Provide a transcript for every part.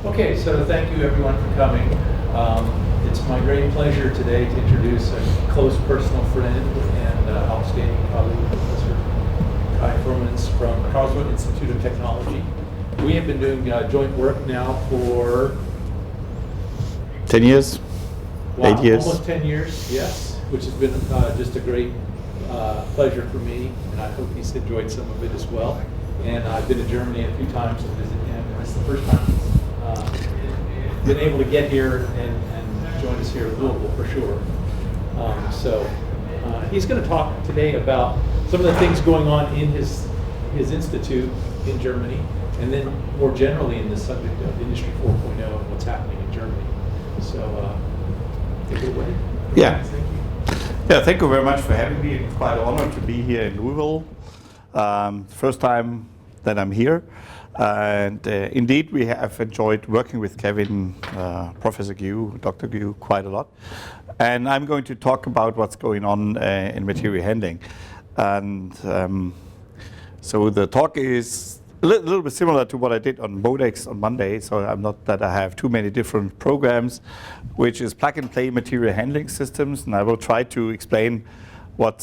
Okay, so thank you everyone for coming. It's my great pleasure today to introduce a close personal friend and outstanding colleague, Professor Furmans from Karlsruhe Institute of Technology. We have been doing joint work now for 10 years? Wow, 8 years? Almost 10 years, yes, which has been just a great pleasure for me, and I hope he's enjoyed some of it as well. And I've been to Germany a few times to visit him, and it's the first time he's been able to get here and join us here in Louisville for sure. So he's going to talk today about some of the things going on in his institute in Germany, and then more generally in the subject of Industry 4.0 and what's happening in Germany. So take it away. Yeah. Thank you. Yeah, thank you very much for having me. It's quite an honor to be here in Louisville. First time that I'm here. And indeed, we have enjoyed working with Kevin, Professor Gu, Dr. Gu, quite a lot. And I'm going to talk about what's going on in material handling. And so the talk is a little bit similar to what I did on Modex on Monday. So I'm not that I have too many different programs, which is plug-and-play material handling systems. And I will try to explain what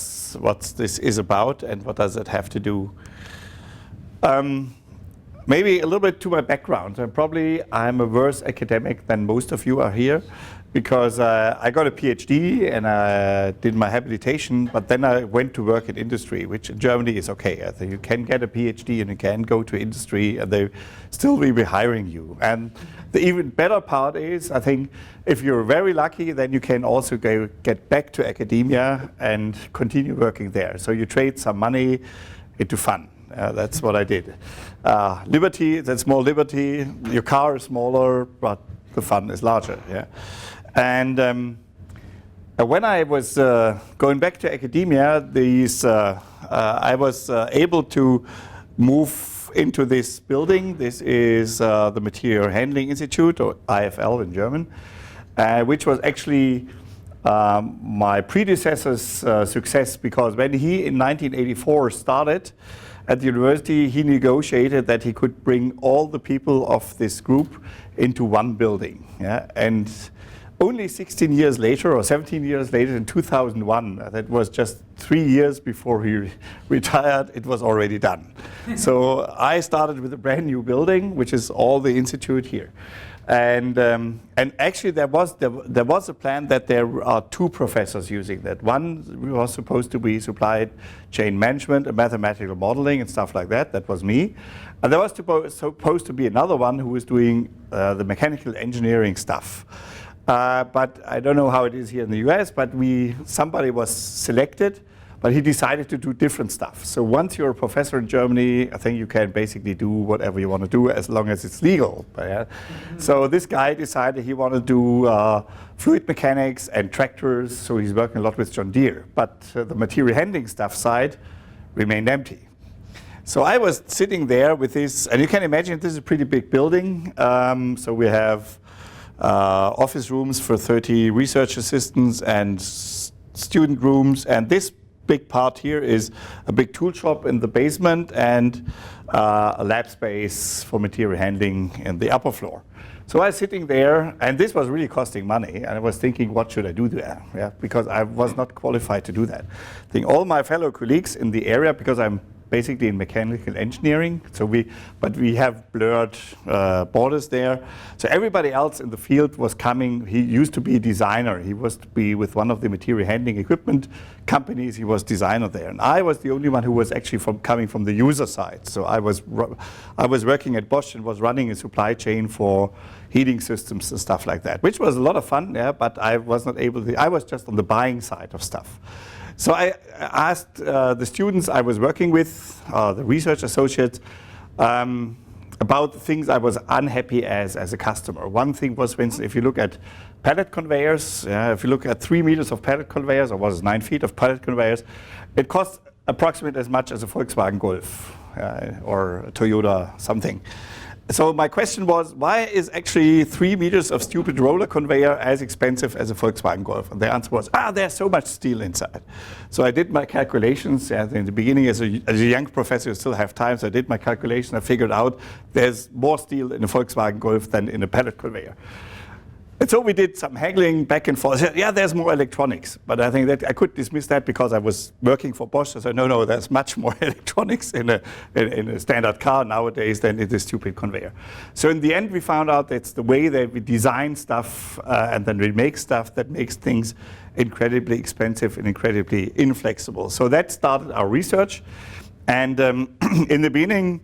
this is about and what does it have to do. Maybe a little bit to my background. I'm a worse academic than most of you are here, because I got a PhD and I did my habilitation, but then I went to work in industry, which in Germany is okay. I think you can get a PhD and you can go to industry and they still will be hiring you. And the even better part is, I think, if you're very lucky, then you can also get back to academia and continue working there. So you trade some money into fun. That's what I did. Liberty, that's more liberty. Your car is smaller, but the fun is larger. Yeah. And when I was going back to academia, I was able to move into this building. This is the Material Handling Institute, or IFL in German, which was actually my predecessor's success, because when he in 1984 started at the university, he negotiated that he could bring all the people of this group into one building. Yeah? And only 16 years later, or 17 years later, in 2001, that was just 3 years before he retired, it was already done. So I started with a brand new building, which is all the institute here. And actually there was a plan that there are 2 professors using that. One was supposed to be supply chain management and mathematical modeling and stuff like that. That was me. And there was supposed to be another one who was doing the mechanical engineering stuff. But I don't know how it is here in the US, but somebody was selected, but he decided to do different stuff. So once you're a professor in Germany, I think you can basically do whatever you want to do as long as it's legal. So this guy decided he wanted to do fluid mechanics and tractors, so he's working a lot with John Deere. But the material handling stuff side remained empty. So I was sitting there with this, and you can imagine this is a pretty big building. So we have office rooms for 30 research assistants and student rooms, and this big part here is a big tool shop in the basement and a lab space for material handling in the upper floor. So I was sitting there, and this was really costing money, and I was thinking, what should I do there? Yeah, because I was not qualified to do that. I think all my fellow colleagues in the area, because I'm basically in mechanical engineering, but we have blurred borders there. So everybody else in the field was coming. He used to be a designer. He was to be with one of the material handling equipment companies. He was designer there, and I was the only one who was actually coming from the user side. So I was working at Bosch and was running a supply chain for heating systems and stuff like that, which was a lot of fun. Yeah, but I was not able to. I was just on the buying side of stuff. So I asked the students I was working with, the research associates, about the things I was unhappy as a customer. One thing was, for instance, if you look at pallet conveyors, if you look at 3 meters of pallet conveyors, or was it 9 feet of pallet conveyors, it costs approximately as much as a Volkswagen Golf or a Toyota something. So my question was, why is actually 3 meters of stupid roller conveyor as expensive as a Volkswagen Golf? And the answer was, there's so much steel inside. So I did my calculations. In the beginning, as a young professor, you still have time. So I did my calculation. I figured out there's more steel in a Volkswagen Golf than in a pallet conveyor. And so we did some haggling back and forth. Yeah, there's more electronics. But I think that I could dismiss that because I was working for Bosch. I said, no, there's much more electronics in a standard car nowadays than in a stupid conveyor. So in the end, we found out that's the way that we design stuff and then we make stuff that makes things incredibly expensive and incredibly inflexible. So that started our research. And in the beginning,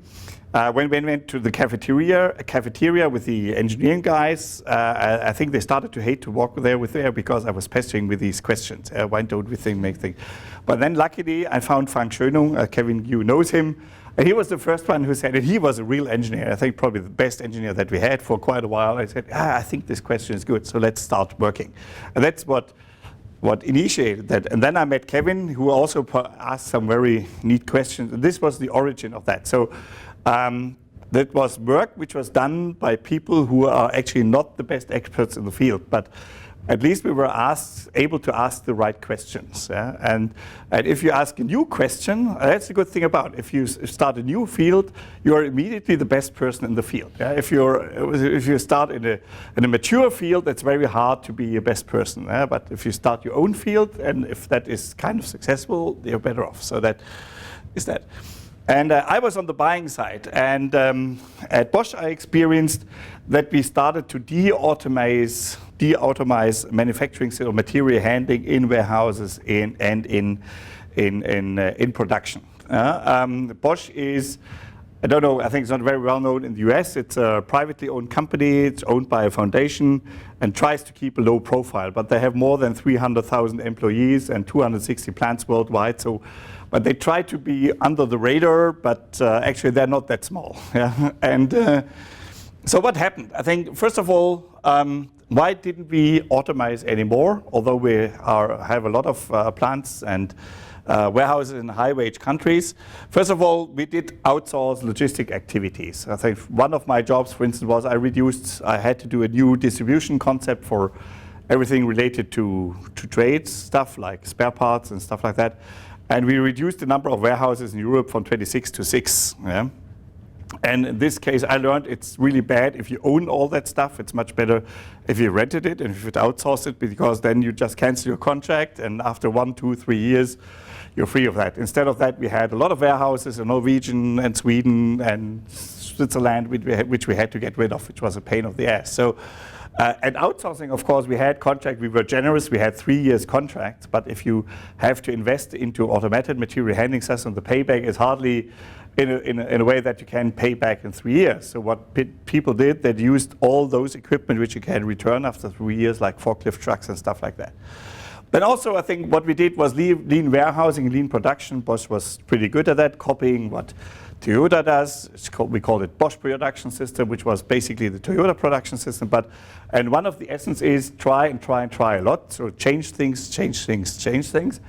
when we went to the cafeteria with the engineering guys, I think they started to hate to walk there because I was pestering with these questions. Why don't we make things? But then luckily I found Frank Schönung, Kevin, you knows him, and he was the first one who said it. He was a real engineer, I think probably the best engineer that we had for quite a while. I said, I think this question is good, so let's start working. And that's what initiated that. And then I met Kevin, who also asked some very neat questions. This was the origin of that. So that was work which was done by people who are actually not the best experts in the field, but at least we were able to ask the right questions. Yeah? And if you ask a new question, that's the good thing about it. If you start a new field, you're immediately the best person in the field. Yeah? If you start in a mature field, it's very hard to be a best person. Yeah? But if you start your own field, and if that is kind of successful, you're better off. So that is that. And I was on the buying side, and at Bosch I experienced that we started to de-automate manufacturing, so material handling in warehouses and in production. Bosch is, I don't know, I think it's not very well known in the US. It's a privately owned company. It's owned by a foundation and tries to keep a low profile. But they have more than 300,000 employees and 260 plants worldwide. But they try to be under the radar, but actually they're not that small. Yeah? And so what happened? I think, first of all, why didn't we automate anymore? Although we have a lot of plants and warehouses in high-wage countries. First of all, we did outsource logistic activities. I think one of my jobs, for instance, was I had to do a new distribution concept for everything related to trades, stuff like spare parts and stuff like that. And we reduced the number of warehouses in Europe from 26 to 6. Yeah? And in this case, I learned it's really bad if you own all that stuff. It's much better if you rented it and if you outsource it, because then you just cancel your contract, and after 1, 2, 3 years, you're free of that. Instead of that, we had a lot of warehouses in Norwegian and Sweden and Switzerland, which we had to get rid of, which was a pain of the ass. So, and outsourcing, of course, we had contract. We were generous. We had 3 years contracts. But if you have to invest into automated material handling system, the payback is hardly in a way that you can pay back in 3 years. So what people did, they used all those equipment which you can return after 3 years, like forklift trucks and stuff like that. But also, I think what we did was lean warehousing, lean production. Bosch was pretty good at that, copying what Toyota does. We called it Bosch Production System, which was basically the Toyota production system. And one of the essence is try a lot. So change things.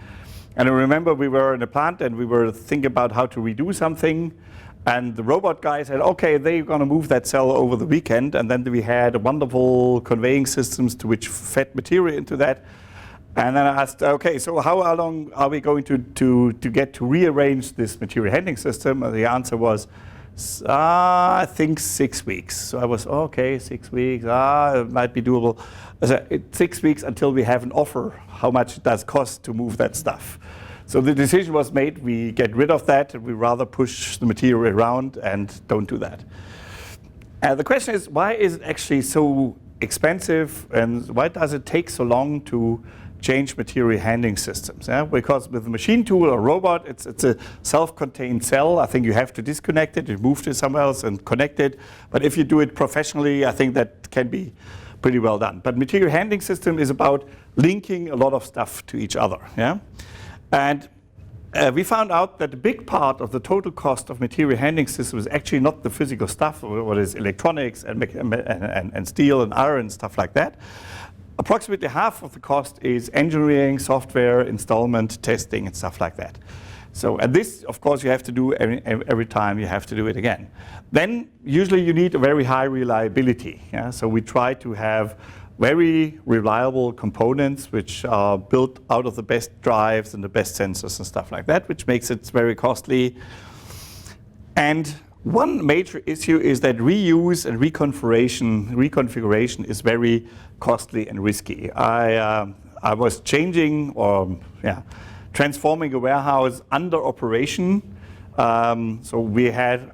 And I remember we were in a plant and we were thinking about how to redo something. And the robot guy said, okay, they're going to move that cell over the weekend. And then we had wonderful conveying systems to which fed material into that. And then I asked, okay, so how long are we going to get to rearrange this material handling system? And the answer was, I think 6 weeks. So I was, okay, 6 weeks, it might be doable. I said, 6 weeks until we have an offer, how much it does cost to move that stuff. So the decision was made, we get rid of that, and we rather push the material around and don't do that. The question is, why is it actually so expensive, and why does it take so long to change material handling systems? Yeah? Because with a machine tool or robot, it's a self-contained cell. I think you have to disconnect it, you move to somewhere else and connect it. But if you do it professionally, I think that can be pretty well done. But material handling system is about linking a lot of stuff to each other. Yeah? And we found out that a big part of the total cost of material handling system is actually not the physical stuff, what is electronics and steel and iron and stuff like that. Approximately half of the cost is engineering, software, installment, testing, and stuff like that. So, and this, of course, you have to do every time you have to do it again. Then, usually you need a very high reliability. Yeah? So we try to have very reliable components which are built out of the best drives and the best sensors and stuff like that, which makes it very costly. And one major issue is that reuse and reconfiguration is very costly and risky. I was changing or transforming a warehouse under operation. So we had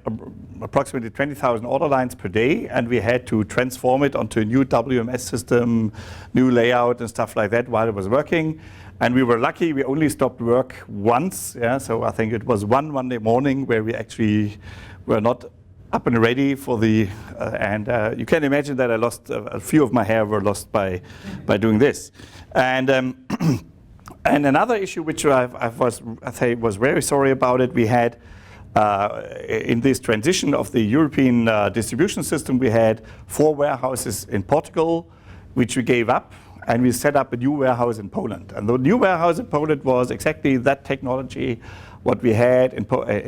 approximately 20,000 order lines per day, and we had to transform it onto a new WMS system, new layout and stuff like that while it was working. And we were lucky, we only stopped work once. Yeah? So I think it was one Monday morning where we actually were not up and ready for the, you can imagine that I lost, a few of my hair were lost by doing this. And and another issue which I was very sorry about it, we had in this transition of the European distribution system, we had 4 warehouses in Portugal, which we gave up, and we set up a new warehouse in Poland. And the new warehouse in Poland was exactly that technology what we had in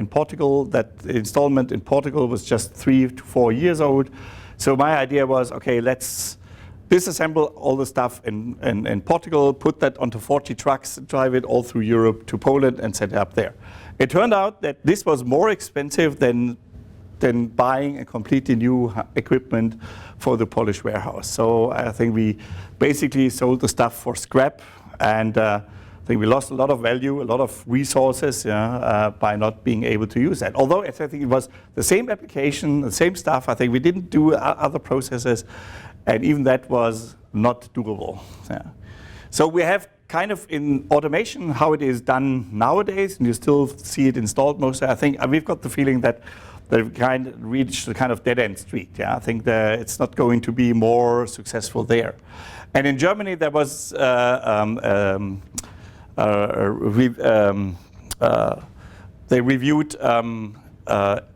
Portugal. That installment in Portugal was just 3 to 4 years old. So my idea was, okay, let's disassemble all the stuff in Portugal, put that onto 40 trucks, drive it all through Europe to Poland and set it up there. It turned out that this was more expensive than buying a completely new equipment for the Polish warehouse. So I think we basically sold the stuff for scrap, and I think we lost a lot of value, a lot of resources by not being able to use that. Although I think it was the same application, the same stuff, I think we didn't do other processes, and even that was not doable. Yeah. So we have kind of in automation how it is done nowadays, and you still see it installed mostly. I think we've got the feeling that they've kind of reached the kind of dead-end street. Yeah, I think that it's not going to be more successful there. And in Germany, there was they reviewed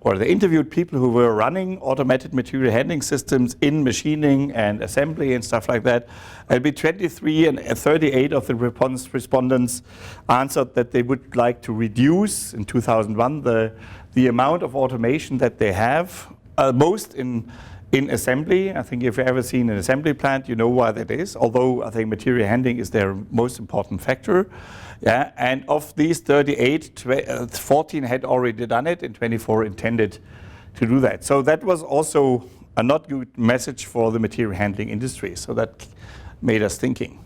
or they interviewed people who were running automated material handling systems in machining and assembly and stuff like that. And between 23 and 38 of the respondents answered that they would like to reduce in 2001 the amount of automation that they have, most in assembly. I think if you've ever seen an assembly plant, you know why that is, although I think material handling is their most important factor. Yeah, and of these 38, 14 had already done it, and 24 intended to do that. So that was also a not good message for the material handling industry. So that made us thinking.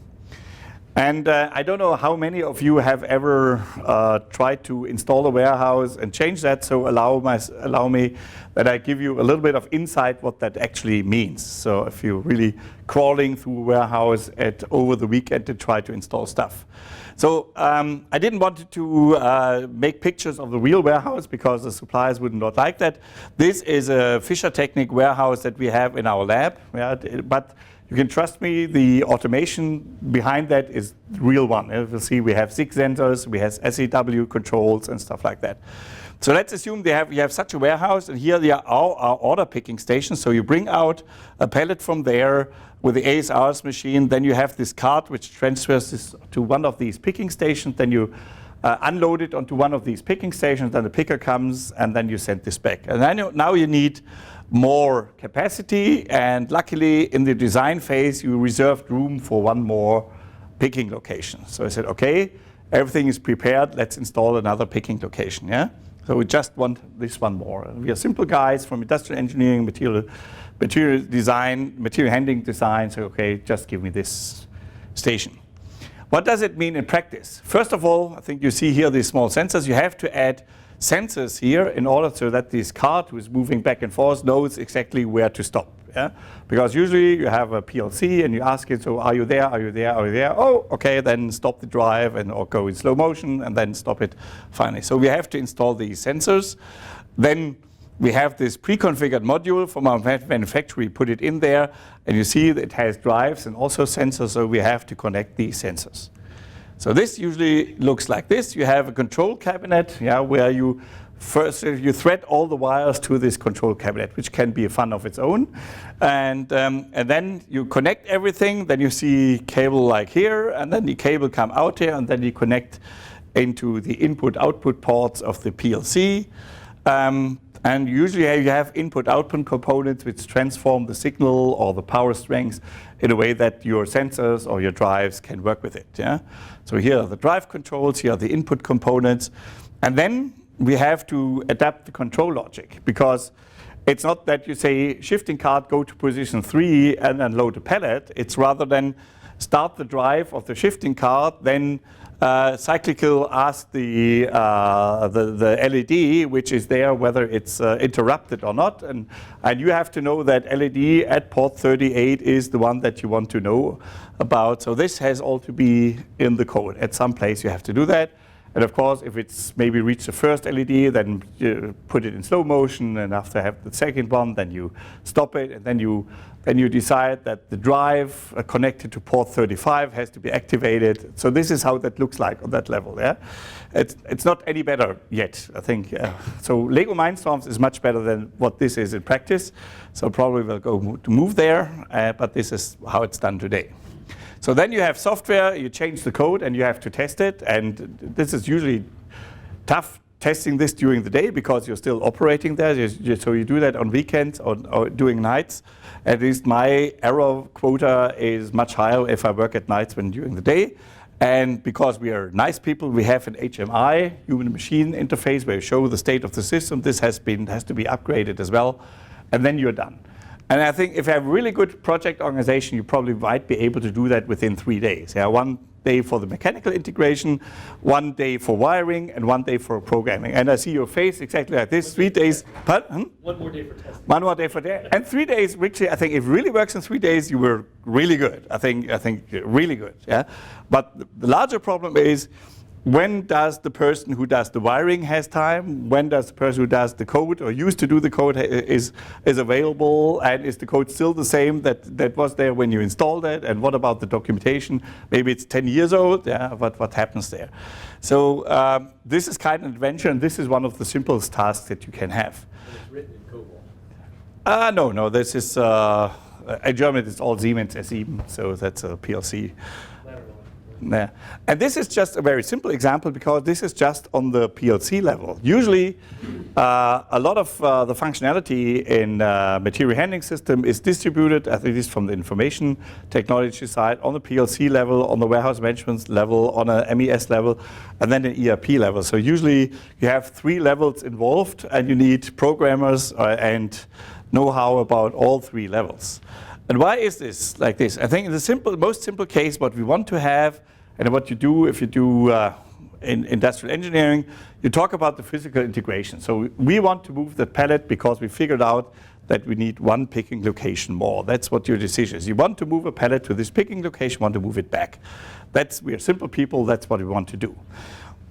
And I don't know how many of you have ever tried to install a warehouse and change that. So allow me that I give you a little bit of insight what that actually means. So if you're really crawling through a warehouse over the weekend to try to install stuff. So I didn't want to make pictures of the real warehouse because the suppliers would not like that. This is a Fischer Technic warehouse that we have in our lab. Yeah, but you can trust me, the automation behind that is the real one. As you'll see, we have 6 sensors, we have SEW controls and stuff like that. So let's assume you have such a warehouse, and here they are our order picking stations. So you bring out a pallet from there with the ASR's machine, then you have this cart which transfers this to one of these picking stations, then you unload it onto one of these picking stations, then the picker comes, and then you send this back. And then now you need more capacity, and luckily in the design phase you reserved room for one more picking location. So I said, okay, everything is prepared, let's install another picking location. Yeah. So we just want this one more. We are simple guys from industrial engineering, material design, material handling design. So okay, just give me this station. What does it mean in practice? First of all, I think you see here these small sensors. You have to add sensors here in order so that this cart who is moving back and forth knows exactly where to stop. Yeah? Because usually you have a PLC and you ask it, so are you there, are you there, are you there? Oh, okay, then stop the drive or go in slow motion and then stop it finally. So we have to install these sensors. Then we have this pre-configured module from our manufacturer. We put it in there and you see that it has drives and also sensors, so we have to connect these sensors. So this usually looks like this. You have a control cabinet, yeah, where you thread all the wires to this control cabinet, which can be a fun of its own. And then you connect everything. Then you see cable like here, and then the cable come out here, and then you connect into the input-output ports of the PLC. And usually you have input-output components which transform the signal or the power strength in a way that your sensors or your drives can work with it. Yeah? So here are the drive controls, here are the input components. And then we have to adapt the control logic, because it's not that you say shifting card, go to position 3 and unload the pallet. It's rather than start the drive of the shifting card, then cyclical ask the LED, which is there, whether it's interrupted or not. And you have to know that LED at port 38 is the one that you want to know about. So this has all to be in the code. At some place you have to do that. And of course, if it's maybe reached the first LED, then you put it in slow motion, and after have the second one, then you stop it, and then you decide that the drive connected to port 35 has to be activated. So this is how that looks like on that level. Yeah, it's not any better yet, I think. So Lego Mindstorms is much better than what this is in practice. So probably we'll go to move there, but this is how it's done today. So then you have software, you change the code, and you have to test it. And this is usually tough, testing this during the day, because you're still operating there. So you do that on weekends or doing nights. At least my error quota is much higher if I work at nights than during the day. And because we are nice people, we have an HMI, human-machine interface, where you show the state of the system. This has to be upgraded as well. And then you're done. And I think if you have a really good project organization, you probably might be able to do that within 3 days. Yeah, 1 day for the mechanical integration, 1 day for wiring, and 1 day for programming. And I see your face exactly like this. 3 days. Pardon? 1 more day for testing. 1 more day for that. And 3 days, which I think if it really works in 3 days, you were really good. I think really good. Yeah. But the larger problem is, when does the person who does the wiring has time? When does the person who does the code or used to do the code is available? And is the code still the same that was there when you installed it? And what about the documentation? Maybe it's 10 years old. Yeah, what happens there? So this is kind of an adventure, and this is one of the simplest tasks that you can have. And it's written in COBOL. No. This is in German. It's all Siemens S7, so that's a PLC. Yeah. And this is just a very simple example, because this is just on the PLC level. Usually, a lot of the functionality in material handling system is distributed, at least from the information technology side, on the PLC level, on the warehouse management level, on a MES level, and then an ERP level. So usually, you have 3 levels involved, and you need programmers and know-how about all 3 levels. And why is this like this? I think in the most simple case, what we want to have, and what you do if you do in industrial engineering, you talk about the physical integration. So we want to move the pallet because we figured out that we need 1 picking location more. That's what your decision is. You want to move a pallet to this picking location, want to move it back. We are simple people, that's what we want to do.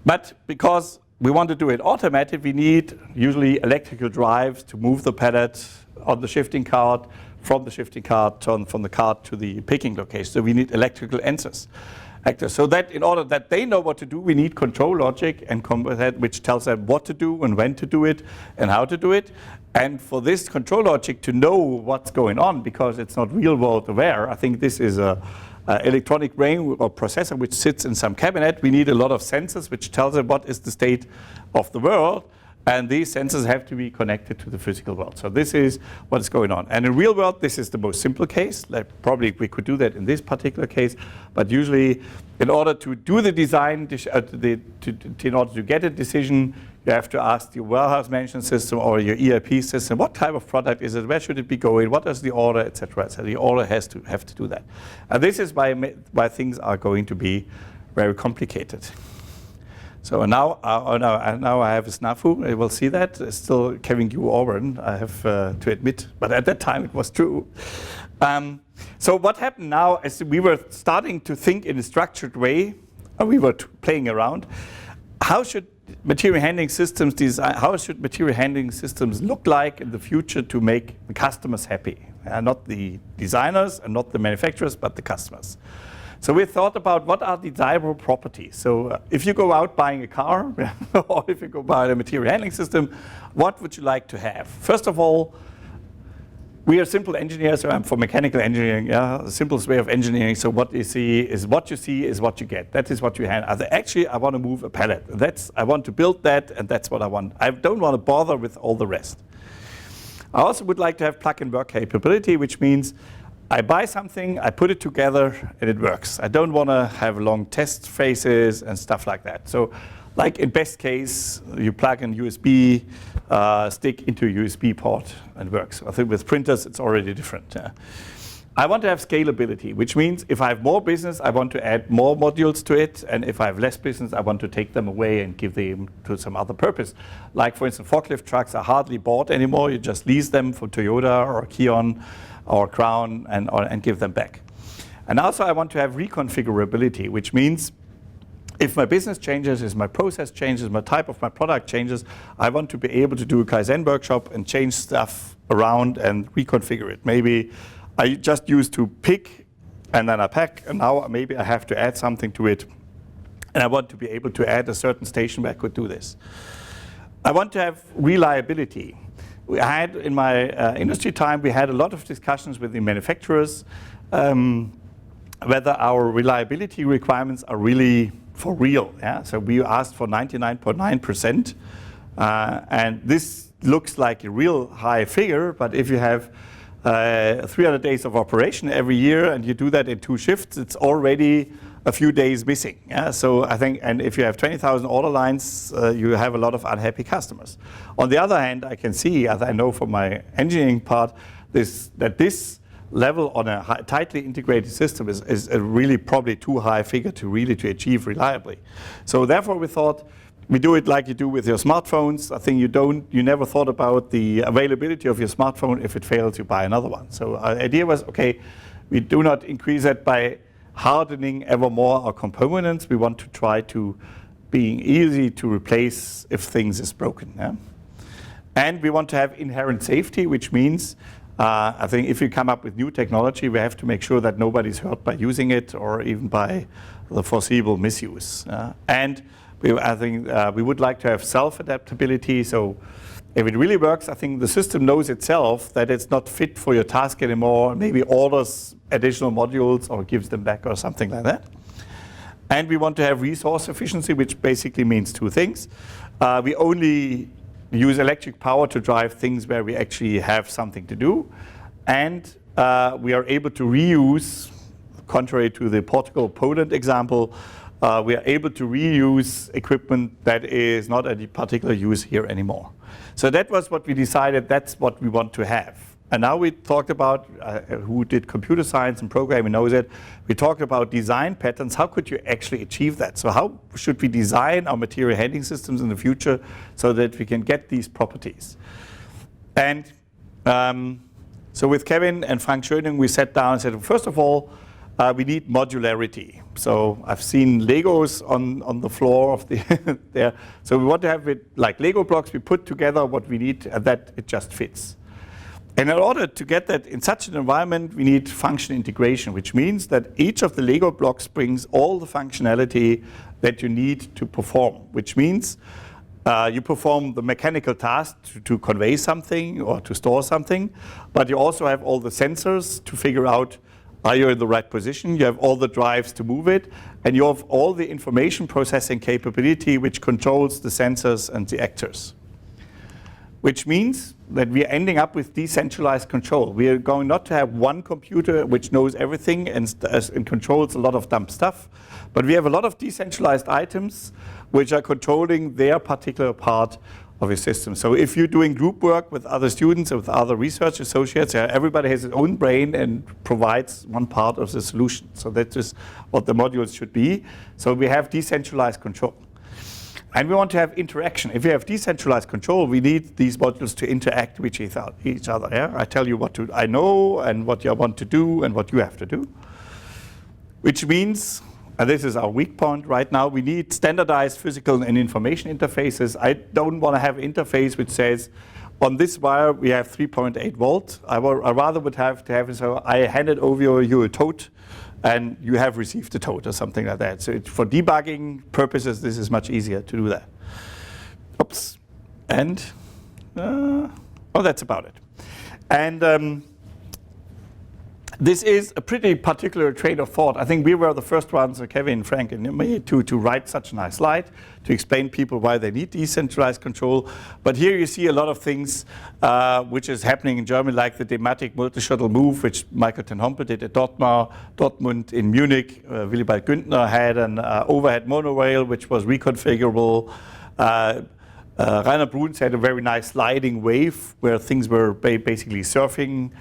But because we want to do it automated, we need usually electrical drives to move the pallet on the shifting cart, from the shifting cart, from the cart to the picking location. So we need electrical actors. So that in order that they know what to do, we need control logic, and which tells them what to do and when to do it and how to do it. And for this control logic to know what's going on, because it's not real world aware, I think this is a electronic brain or processor which sits in some cabinet. We need a lot of sensors which tells them what is the state of the world. And these sensors have to be connected to the physical world. So this is what is going on. And in real world, this is the most simple case. Like probably we could do that in this particular case. But usually, in order to do the design, in order to get a decision, you have to ask your warehouse management system or your ERP system, what type of product is it? Where should it be going? What is the order, et cetera, et cetera. The order has to have to do that. And this is why things are going to be very complicated. So now I have a snafu. You will see that. It's still Kevin Gu Auburn, I have to admit. But at that time, it was true. So what happened now is we were starting to think in a structured way. We were playing around. How should material handling systems look like in the future to make the customers happy? Not the designers and not the manufacturers, but the customers. So we thought about what are desirable properties. So if you go out buying a car, or if you go buy a material handling system, what would you like to have? First of all, we are simple engineers, so I'm for mechanical engineering, yeah, the simplest way of engineering. So what you see is what you get. That is what you hand. Actually, I want to move a pallet. I want to build that, and that's what I want. I don't want to bother with all the rest. I also would like to have plug and work capability, which means I buy something, I put it together, and it works. I don't want to have long test phases and stuff like that. So like in best case, you plug an USB stick into a USB port and works. I think with printers, it's already different. I want to have scalability, which means if I have more business, I want to add more modules to it. And if I have less business, I want to take them away and give them to some other purpose. Like, for instance, forklift trucks are hardly bought anymore. You just lease them from Toyota or Kion or Crown and give them back. And also, I want to have reconfigurability, which means if my business changes, if my process changes, my type of my product changes, I want to be able to do a Kaizen workshop and change stuff around and reconfigure it. Maybe I just used to pick and then I pack, and now maybe I have to add something to it. And I want to be able to add a certain station where I could do this. I want to have reliability. We had, in my industry time, we had a lot of discussions with the manufacturers whether our reliability requirements are really for real. Yeah? So we asked for 99.9%, and this looks like a real high figure, but if you have 300 days of operation every year and you do that in 2 shifts, it's already a few days missing. Yeah? So I think, and if you have 20,000 order lines, you have a lot of unhappy customers. On the other hand, I can see, as I know from my engineering part, that this level on a tightly integrated system is a really probably too high figure to achieve reliably. So therefore we thought, we do it like you do with your smartphones. I think you never thought about the availability of your smartphone. If it fails, you buy another one. So our idea was, okay, we do not increase it by hardening ever more our components. We want to try to being easy to replace if things is broken. Yeah? And we want to have inherent safety, which means I think if you come up with new technology, we have to make sure that nobody's hurt by using it or even by the foreseeable misuse. And I think we would like to have self-adaptability. So if it really works, I think the system knows itself that it's not fit for your task anymore, maybe orders additional modules or gives them back or something like that. And we want to have resource efficiency, which basically means 2 things. We only use electric power to drive things where we actually have something to do. And we are able to reuse, contrary to the Portugal-Poland example, we are able to reuse equipment that is not at a particular use here anymore. So that was what we decided, that's what we want to have. And now we talked about, who did computer science and programming knows it, we talked about design patterns. How could you actually achieve that? So how should we design our material handling systems in the future so that we can get these properties? And so with Kevin and Frank Schöning, we sat down and said, first of all, we need modularity. So I've seen Legos on the floor of the there. So we want to have it like Lego blocks. We put together what we need and that it just fits. And in order to get that in such an environment, we need function integration, which means that each of the Lego blocks brings all the functionality that you need to perform, which means you perform the mechanical task to convey something or to store something, but you also have all the sensors to figure out are you in the right position, you have all the drives to move it, and you have all the information processing capability which controls the sensors and the actors. Which means that we are ending up with decentralized control. We are going not to have one computer which knows everything and controls a lot of dumb stuff, but we have a lot of decentralized items which are controlling their particular part of your system. So if you're doing group work with other students or with other research associates, everybody has his own brain and provides one part of the solution. So that is what the modules should be. So we have decentralized control. And we want to have interaction. If you have decentralized control, we need these modules to interact with each other. Yeah? I tell you what I know and what you want to do and what you have to do. Which means, and this is our weak point right now, we need standardized physical and information interfaces. I don't want to have an interface which says, on this wire we have 3.8 volts. I rather would have to have, so I handed over you a tote and you have received a tote or something like that. So for debugging purposes, this is much easier to do that. Oops. And, that's about it. And This is a pretty particular train of thought. I think we were the first ones, Kevin, Frank, and me, to write such a nice slide to explain people why they need decentralized control. But here you see a lot of things which is happening in Germany, like the thematic multi-shuttle move, which Michael ten Hompel did at Dortmund. In Munich, Willibald Günther had an overhead monorail, which was reconfigurable. Rainer Bruns had a very nice sliding wave where things were basically surfing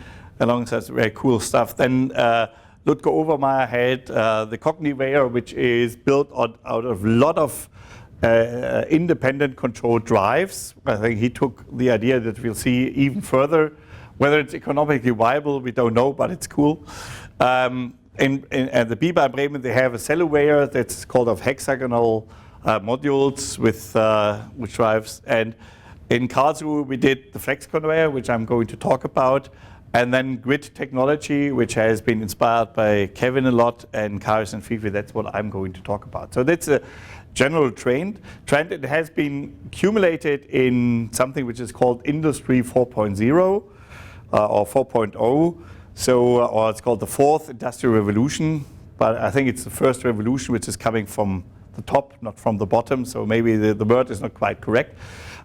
along such very cool stuff. Then Ludger Overmaier had the Cogniware, which is built out of a lot of independent controlled drives. I think he took the idea that we'll see even further. Whether it's economically viable, we don't know, but it's cool. And the BIBA in Bremen, they have a Cellaware that's called of hexagonal modules with drives. And in Karlsruhe, we did the flex conveyor, which I'm going to talk about. And then grid technology, which has been inspired by Kevin a lot, and Karis and Fifi, that's what I'm going to talk about. So that's a general trend. It has been accumulated in something which is called Industry 4.0 or 4.0. So, or it's called the fourth industrial revolution. But I think it's the first revolution which is coming from the top, not from the bottom. So maybe the word is not quite correct.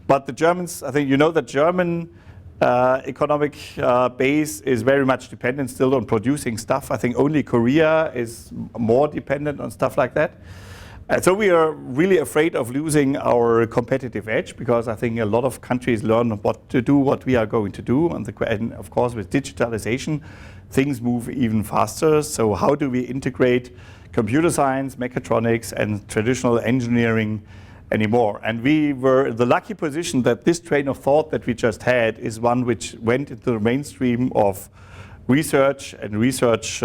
But the Germans, I think you know that German economic base is very much dependent still on producing stuff. I think only Korea is more dependent on stuff like that. So we are really afraid of losing our competitive edge, because I think a lot of countries learn what to do, what we are going to do. And of course, with digitalization, things move even faster. So how do we integrate computer science, mechatronics, and traditional engineering anymore? And we were in the lucky position that this train of thought that we just had is one which went into the mainstream of research and research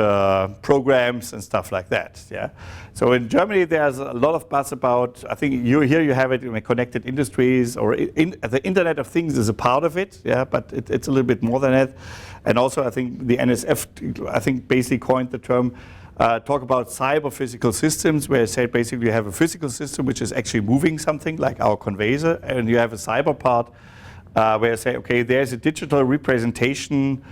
programs and stuff like that. Yeah. So in Germany, there's a lot of buzz about, I think here you have it in connected industries, or the Internet of Things is a part of it. Yeah, but it's a little bit more than that. And also, I think the NSF, I think, basically coined the term. Talk about cyber-physical systems, where I say basically you have a physical system which is actually moving something, like our conveyor, and you have a cyber part where I say, okay, there's a digital representation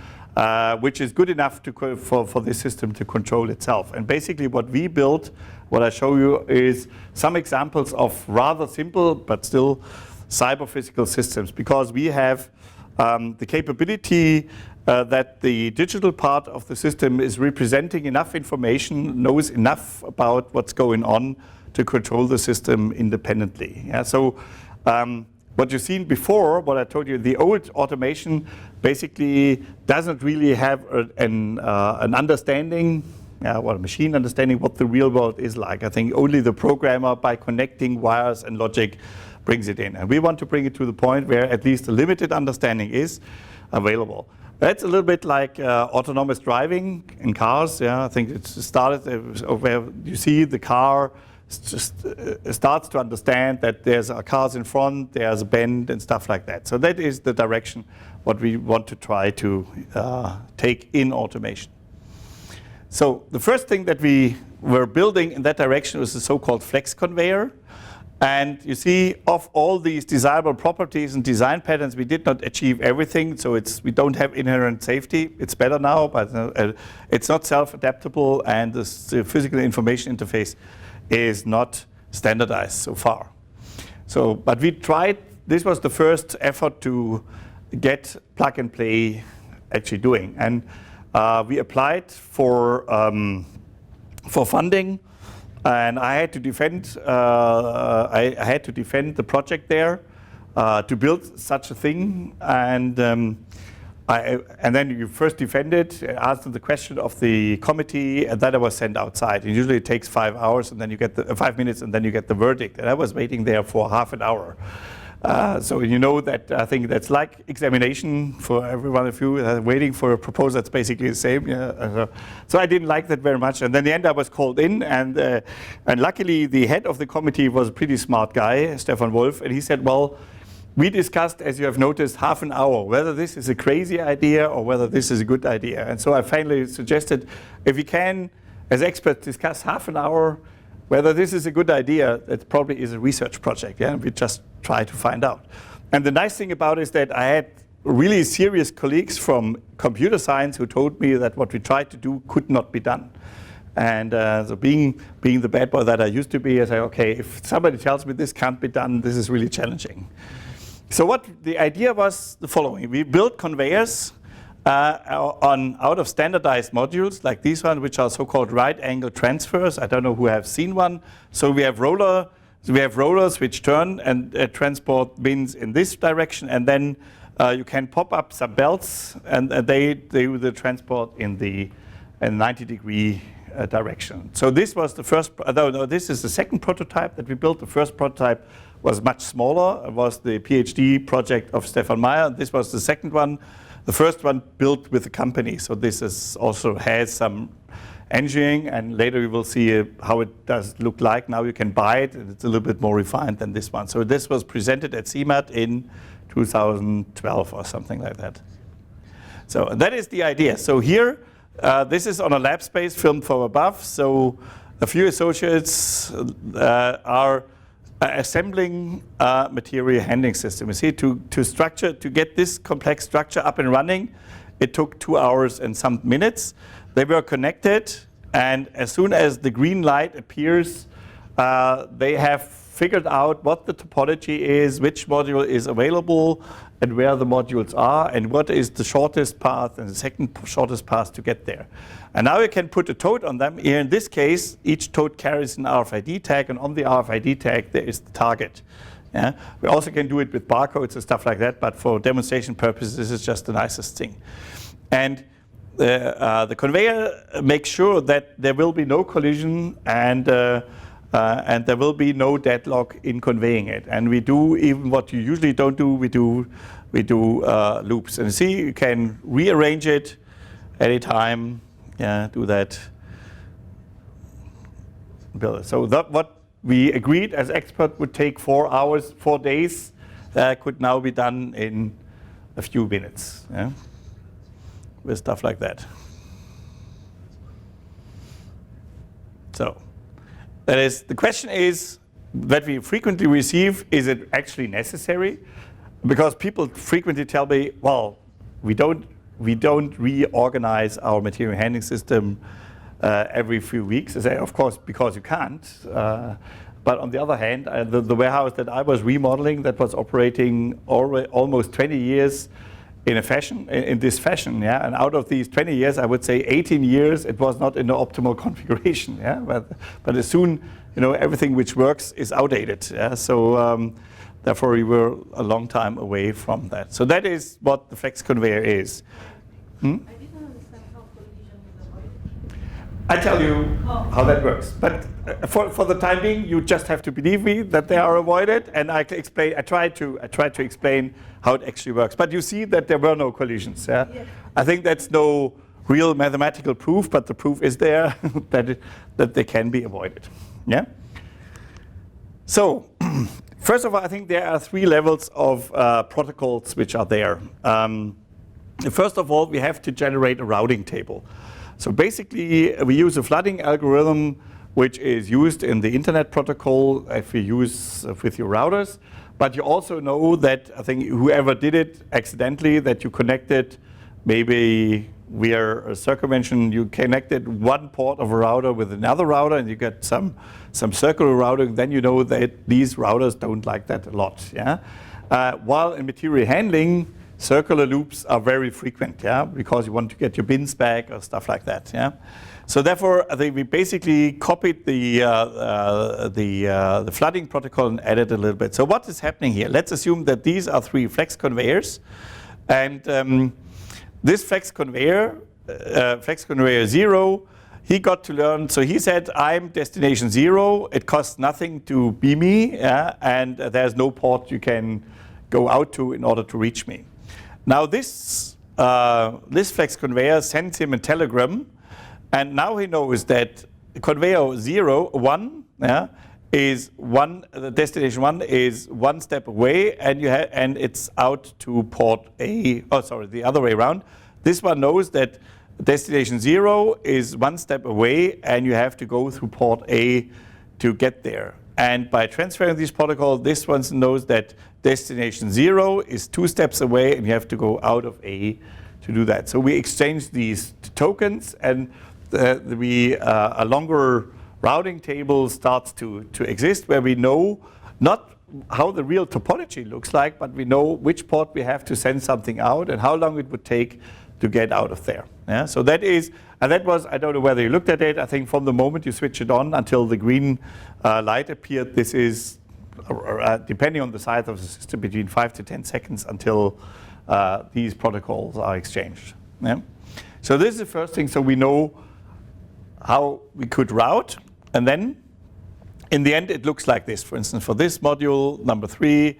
which is good enough for this system to control itself. And basically what we built, what I show you, is some examples of rather simple but still cyber-physical systems, because we have the capability that the digital part of the system is representing enough information, knows enough about what's going on to control the system independently. Yeah, so what you've seen before, what I told you, the old automation basically doesn't really have an understanding, or a machine understanding what the real world is like. I think only the programmer, by connecting wires and logic, brings it in. And we want to bring it to the point where at least a limited understanding is available. That's a little bit like autonomous driving in cars. Yeah, I think it started where you see the car just starts to understand that there's cars in front, there's a bend and stuff like that. So that is the direction what we want to try to take in automation. So the first thing that we were building in that direction was the so-called flex conveyor. And you see, of all these desirable properties and design patterns, we did not achieve everything. So we don't have inherent safety. It's better now, but it's not self-adaptable, and the physical information interface is not standardized so far. So, but we tried. This was the first effort to get plug and play actually doing, and we applied for funding. And I had to defend. I had to defend the project there to build such a thing. And then you first defend it, answer the question of the committee, and then I was sent outside. And usually it takes 5 hours, and then you get 5 minutes, and then you get the verdict. And I was waiting there for half an hour. So you know that I think that's like examination for every one of you, waiting for a proposal that's basically the same. Yeah. So I didn't like that very much. And then in the end I was called in, and luckily the head of the committee was a pretty smart guy, Stefan Wolf, and he said, well, we discussed, as you have noticed, half an hour, whether this is a crazy idea or whether this is a good idea. And so I finally suggested, if we can, as experts, discuss half an hour, whether this is a good idea, it probably is a research project. Yeah, we just try to find out. And the nice thing about it is that I had really serious colleagues from computer science who told me that what we tried to do could not be done. And so being the bad boy that I used to be, I say, okay, if somebody tells me this can't be done, this is really challenging. So what the idea was the following. We built conveyors out of standardized modules like these ones, which are so-called right-angle transfers. I don't know who have seen one. So we have rollers which turn and transport bins in this direction, and then you can pop up some belts, and they do the transport in the 90-degree direction. So this was the first. No, this is the second prototype that we built. The first prototype was much smaller. It was the PhD project of Stefan Meyer. This was the second one. The first one built with the company. So this is also has some engineering, and later we will see how it does look like. Now you can buy it, and it's a little bit more refined than this one. So this was presented at CMAT in 2012 or something like that. So that is the idea. So here, this is on a lab space filmed from above. So a few associates are assembling a material handling system. You see, to get this complex structure up and running, it took 2 hours and some minutes. They were connected, and as soon as the green light appears, they have figured out what the topology is, which module is available, and where the modules are, and what is the shortest path and the second shortest path to get there. And now you can put a toad on them. Here in this case, each toad carries an RFID tag, and on the RFID tag there is the target. Yeah? We also can do it with barcodes and stuff like that, but for demonstration purposes, this is just the nicest thing. And the conveyor makes sure that there will be no collision, and there will be no deadlock in conveying it. And we do even what you usually don't do. We do loops. And see, you can rearrange it anytime. Yeah, do that. Build it. So that what we agreed as expert would take 4 hours, 4 days, could now be done in a few minutes. Yeah? With stuff like that. So that is, the question is that we frequently receive, is it actually necessary? Because people frequently tell me, well, we don't reorganize our material handling system every few weeks. I say, of course, because you can't. But on the other hand, the warehouse that I was remodeling, that was operating almost 20 years in this fashion, yeah. And out of these 20 years, I would say 18 years, it was not in the optimal configuration, yeah. But as soon, everything which works is outdated, yeah. So therefore, we were a long time away from that. So that is what the flex conveyor is. I didn't understand how collision is avoided. I tell you how that works. But for the time being, you just have to believe me that they are avoided, and I try to explain how it actually works. But you see that there were no collisions. Yeah? Yes. I think that's no real mathematical proof, but the proof is there that they can be avoided. Yeah. So first of all, I think there are 3 levels of protocols which are there. First of all, we have to generate a routing table. So basically, we use a flooding algorithm which is used in the internet protocol if you use with your routers. But you also know that, I think whoever did it accidentally, that you connected maybe via a circumvention, you connected one port of a router with another router, and you get some circular routing, then you know that these routers don't like that a lot. Yeah? While in material handling, circular loops are very frequent, yeah, because you want to get your bins back or stuff like that, yeah. So therefore, I think we basically copied the flooding protocol and added a little bit. So what is happening here? Let's assume that these are 3 flex conveyors, and this flex conveyor 0, he got to learn. So he said, I'm destination 0. It costs nothing to be me, yeah, and there's no port you can go out to in order to reach me. Now this flex conveyor sends him a telegram, and now he knows that conveyor 1 yeah, is the destination 1 is 1 step away, and it's out to port A. Oh, sorry, the other way around. This one knows that destination 0 is 1 step away, and you have to go through port A to get there. And by transferring these protocols, this one knows that destination 0 is 2 steps away, and you have to go out of A to do that. So we exchange these tokens, and a longer routing table starts to exist, where we know not how the real topology looks like, but we know which port we have to send something out and how long it would take to get out of there. Yeah? So that is, and that was, I don't know whether you looked at it, I think from the moment you switch it on until the green light appeared, this is, depending on the size of the system, between 5 to 10 seconds until these protocols are exchanged. Yeah? So this is the first thing, so we know how we could route, and then in the end it looks like this. For instance, for this module, number 3,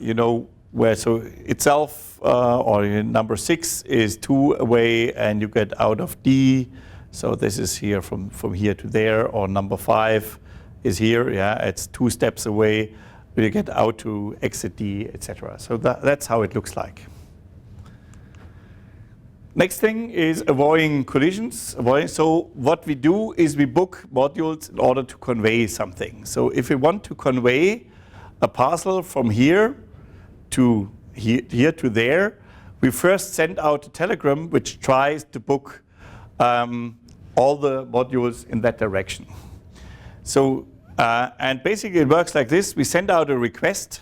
you know, where so itself, or number 6 is 2 away and you get out of D. So this is here from here to there, or number 5 is here, yeah, it's 2 steps away, you get out to exit D, etc. So that's how it looks like. Next thing is avoiding collisions. So what we do is we book modules in order to convey something. So if we want to convey a parcel from here to here to there, we first send out a telegram which tries to book all the modules in that direction. So, and basically it works like this. We send out a request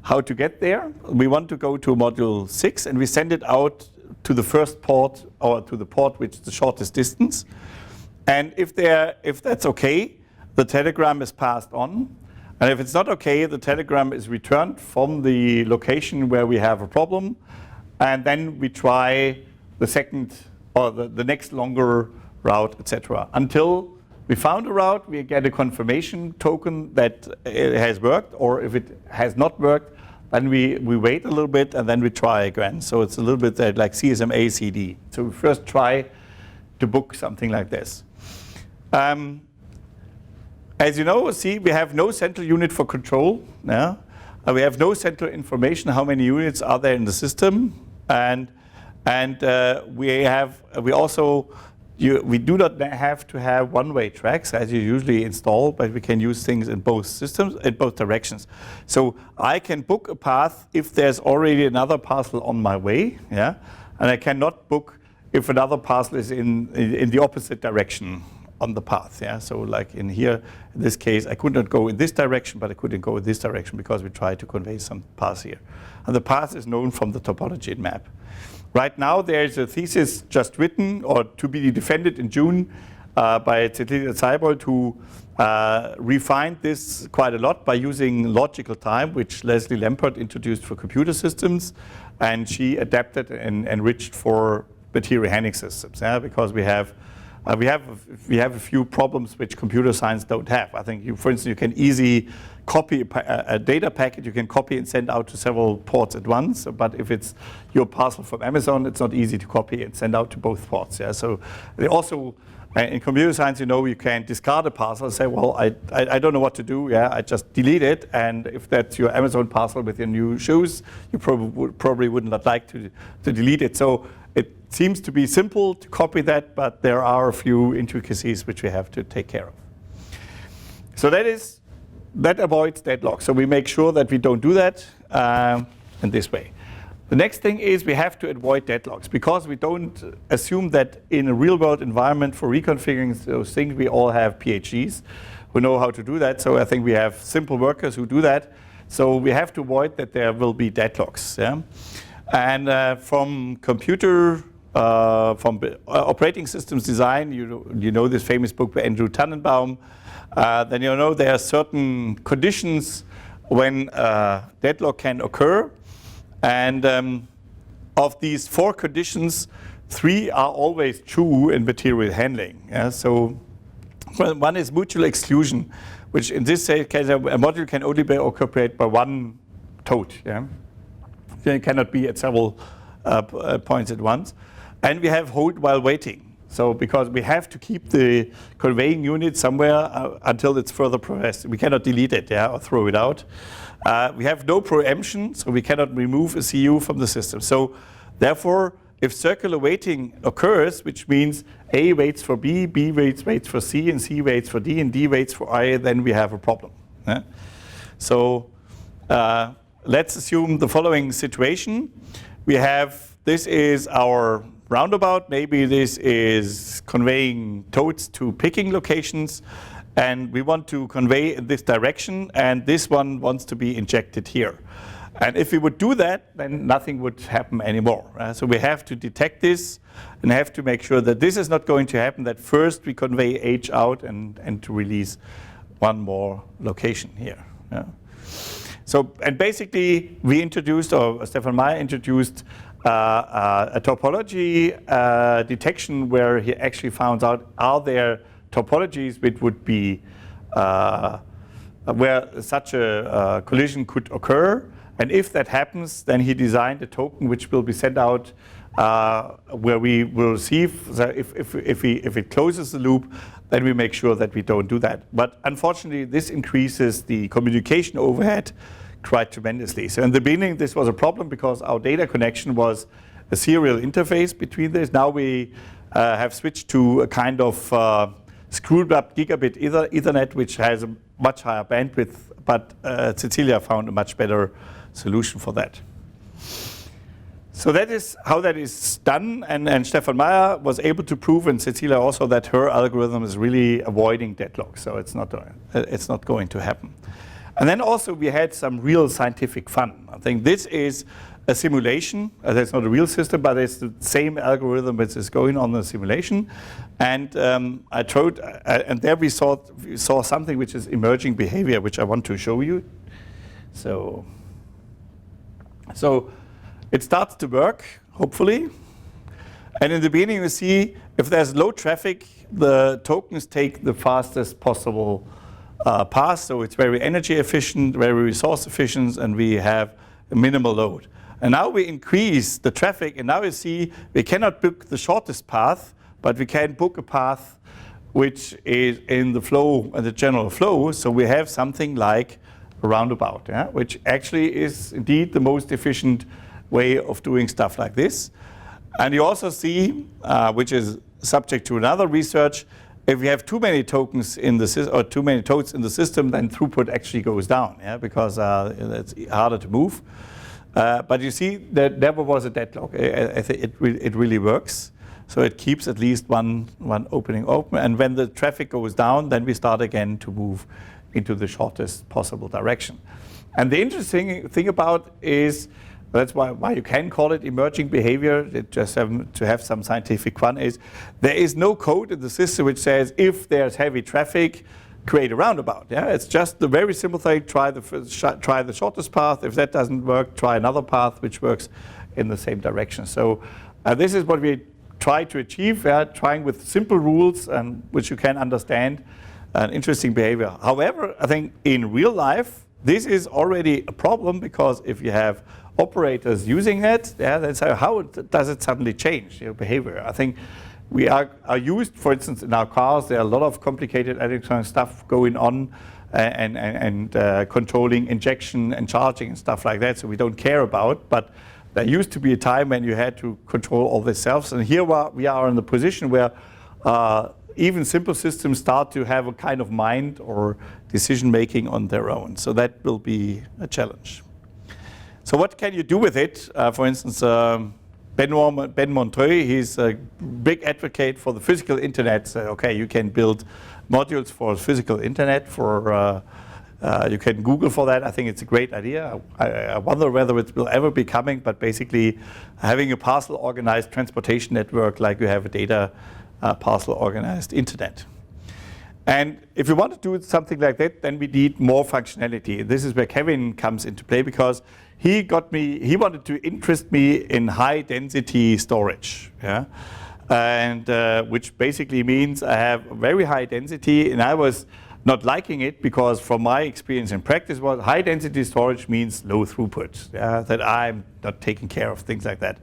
how to get there. We want to go to module 6, and we send it out to the first port, or to the port which is the shortest distance. And if that's okay, the telegram is passed on. And if it's not okay, the telegram is returned from the location where we have a problem. And then we try the second, or the next longer route, etc. Until we found a route, we get a confirmation token that it has worked, or if it has not worked, then we wait a little bit and then we try again. So it's a little bit like CSMA CD. So we first try to book something like this. As you know, see, we have no central unit for control. Yeah? We have no central information how many units are there in the system, and we also we do not have to have one-way tracks as you usually install, but we can use things in both systems, in both directions. So I can book a path if there's already another parcel on my way, yeah, and I cannot book if another parcel is in the opposite direction on the path. Yeah, so like in here, in this case, I could not go in this direction, but I couldn't go in this direction because we tried to convey some path here, and the path is known from the topology map. Right now, there's a thesis just written, or to be defended in June, by Cecilia Seibold, who refined this quite a lot by using logical time, which Leslie Lampert introduced for computer systems, and she adapted and enriched for material handling systems. Yeah, because we have a few problems which computer science don't have. I think, for instance, you can easily copy a data packet, you can copy and send out to several ports at once, but if it's your parcel from Amazon, it's not easy to copy and send out to both ports. Yeah? So they also, in computer science, you know, you can discard a parcel and say, well, I don't know what to do, yeah, I just delete it, and if that's your Amazon parcel with your new shoes, you probably would not like to delete it. So it seems to be simple to copy that, but there are a few intricacies which we have to take care of. So that avoids deadlock. So we make sure that we don't do that in this way. The next thing is we have to avoid deadlocks, because we don't assume that in a real-world environment for reconfiguring those things, we all have PhDs who know how to do that. So I think we have simple workers who do that. So we have to avoid that there will be deadlocks. Yeah? And from operating systems design, you know this famous book by Andrew Tannenbaum, then you know there are certain conditions when deadlock can occur. And of these 4 conditions, 3 are always true in material handling. Yeah? So one is mutual exclusion, which in this case, a module can only be occupied by one toad. Yeah? It cannot be at several points at once. And we have hold while waiting. So because we have to keep the conveying unit somewhere until it's further progressed. We cannot delete it, yeah, or throw it out. We have no preemption, so we cannot remove a CU from the system. So therefore, if circular weighting occurs, which means A waits for B, B waits for C, and C waits for D, and D waits for I, then we have a problem. Yeah? So let's assume the following situation. We have, this is our roundabout. Maybe this is conveying toads to picking locations, and we want to convey in this direction, and this one wants to be injected here. And if we would do that, then nothing would happen anymore. So we have to detect this and have to make sure that this is not going to happen, that first we convey H out and to release one more location here. Yeah. So, and basically we introduced, or Stefan Meyer introduced, a topology detection where he actually found out, are there topologies which would be where such a collision could occur, and if that happens, then he designed a token which will be sent out where we will receive, so if it closes the loop, then we make sure that we don't do that. But unfortunately, this increases the communication overhead quite tremendously. So in the beginning, this was a problem because our data connection was a serial interface between this. Now we have switched to a kind of screwed up gigabit Ethernet, which has a much higher bandwidth, but Cecilia found a much better solution for that. So that is how that is done, and Stefan Meyer was able to prove, and Cecilia also, that her algorithm is really avoiding deadlock, so it's not going to happen. And then also we had some real scientific fun. I think this is a simulation. It's not a real system, but it's the same algorithm which is going on in the simulation. And I showed, and there we saw something which is emerging behavior, which I want to show you. So it starts to work, hopefully. And in the beginning, you see if there's low traffic, the tokens take the fastest possible path. So it's very energy efficient, very resource efficient, and we have a minimal load. And now we increase the traffic, and now you see we cannot book the shortest path, but we can book a path which is in the flow, in the general flow. So we have something like a roundabout, yeah? Which actually is indeed the most efficient way of doing stuff like this. And you also see, which is subject to another research, if we have too many tokens in the system, or too many toads in the system, then throughput actually goes down, yeah? Because it's harder to move. But you see, there never was a deadlock. I think it really works. So it keeps at least one opening open. And when the traffic goes down, then we start again to move into the shortest possible direction. And the interesting thing about is, that's why you can call it emerging behavior, it just to have some scientific fun, is there is no code in the system which says if there's heavy traffic, create a roundabout. Yeah, it's just the very simple thing. Try the shortest path. If that doesn't work, try another path which works in the same direction. So this is what we try to achieve. Trying with simple rules and which you can understand, an interesting behavior. However, I think in real life this is already a problem, because if you have operators using it, then say, how does it suddenly change your behavior? I think we are used, for instance, in our cars, there are a lot of complicated electronic stuff going on and controlling injection and charging and stuff like that, so we don't care about. But there used to be a time when you had to control all this self, and here we are in the position where even simple systems start to have a kind of mind or decision making on their own. So that will be a challenge. So what can you do with it? For instance, Ben Montreuil, he's a big advocate for the physical internet. So, okay, you can build modules for physical internet. You can Google for that. I think it's a great idea. I wonder whether it will ever be coming, but basically having a parcel organized transportation network like you have a data parcel organized internet. And if you want to do something like that, then we need more functionality. This is where Kevin comes into play, because he wanted to interest me in high density storage, yeah? And which basically means I have very high density, and I was not liking it because from my experience in practice was high density storage means low throughput, yeah? That I'm not taking care of things like that.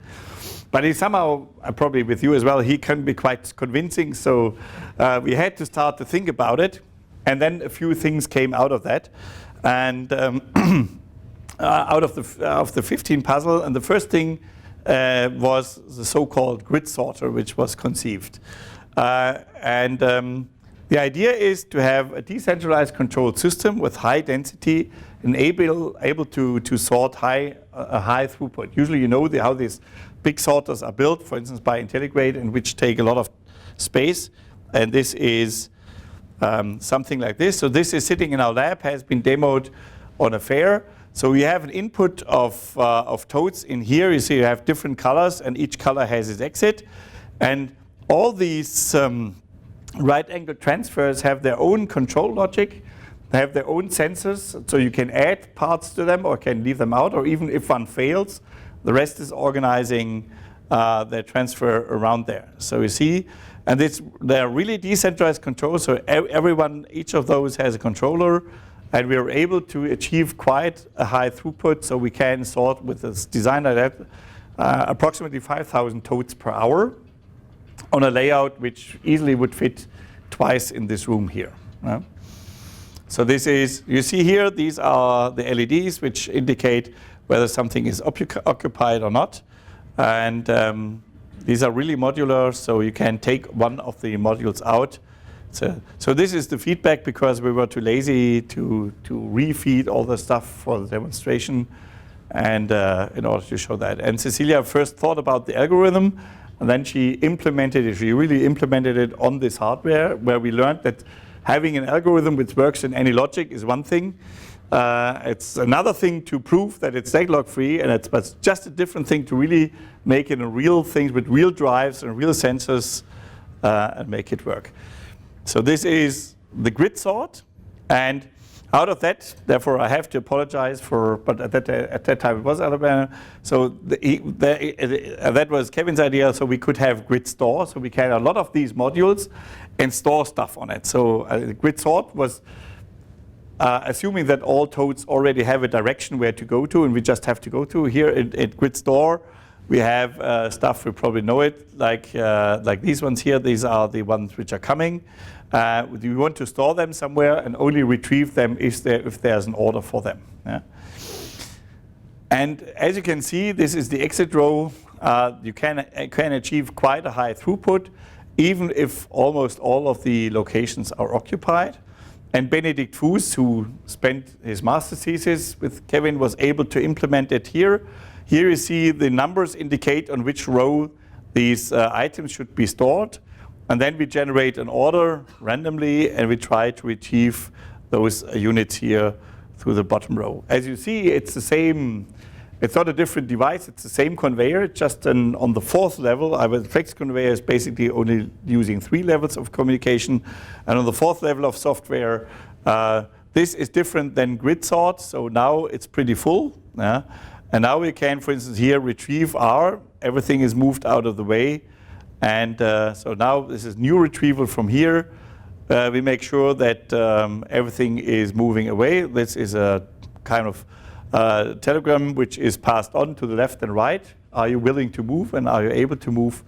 But he somehow, probably with you as well, he can be quite convincing, so we had to start to think about it, and then a few things came out of that. And out of the 15 puzzle, and the first thing was the so-called grid sorter, which was conceived. The idea is to have a decentralized control system with high density and able to sort a high throughput. Usually you know how these big sorters are built, for instance by IntelliGrade, and which take a lot of space. And this is something like this. So this is sitting in our lab, has been demoed on a fair. So we have an input of toads in here. You see you have different colors, and each color has its exit. And all these right-angle transfers have their own control logic. They have their own sensors, so you can add parts to them or can leave them out, or even if one fails, the rest is organizing their transfer around there. So you see, and they're really decentralized controls, so each of those has a controller, and we are able to achieve quite a high throughput, so we can sort with this design like that approximately 5,000 toads per hour on a layout which easily would fit twice in this room here. So this is, you see here, these are the LEDs which indicate whether something is occupied or not. And these are really modular, so you can take one of the modules out. So this is the feedback because we were too lazy to refeed all the stuff for the demonstration and in order to show that. And Cecilia first thought about the algorithm, and then she really implemented it on this hardware, where we learned that having an algorithm which works in any logic is one thing. It's another thing to prove that it's deadlock free, and it's just a different thing to really make it a real thing with real drives and real sensors and make it work. So this is the grid sort, and out of that, therefore I have to apologize but at that time it was Alabama. So that was Kevin's idea, so we could have grid store, so we can have a lot of these modules and store stuff on it. So the grid sort was assuming that all toads already have a direction where to go to, and we just have to go to. Here at grid store, we have stuff, we probably know it, like these ones here. These are the ones which are coming. We want to store them somewhere and only retrieve them if there's an order for them. Yeah? And as you can see, this is the exit row. You can achieve quite a high throughput, even if almost all of the locations are occupied. And Benedict Fuß, who spent his master's thesis with Kevin, was able to implement it here. Here you see the numbers indicate on which row these items should be stored. And then we generate an order randomly, and we try to retrieve those units here through the bottom row. As you see, it's the same. It's not a different device. It's the same conveyor, just on the fourth level. The flex conveyor is basically only using 3 levels of communication. And on the fourth level of software, this is different than grid sort. So now it's pretty full. Yeah? And now we can, for instance, here retrieve R. Everything is moved out of the way. And so now this is new retrieval from here. We make sure that everything is moving away. This is a kind of telegram which is passed on to the left and right. Are you willing to move, and are you able to move?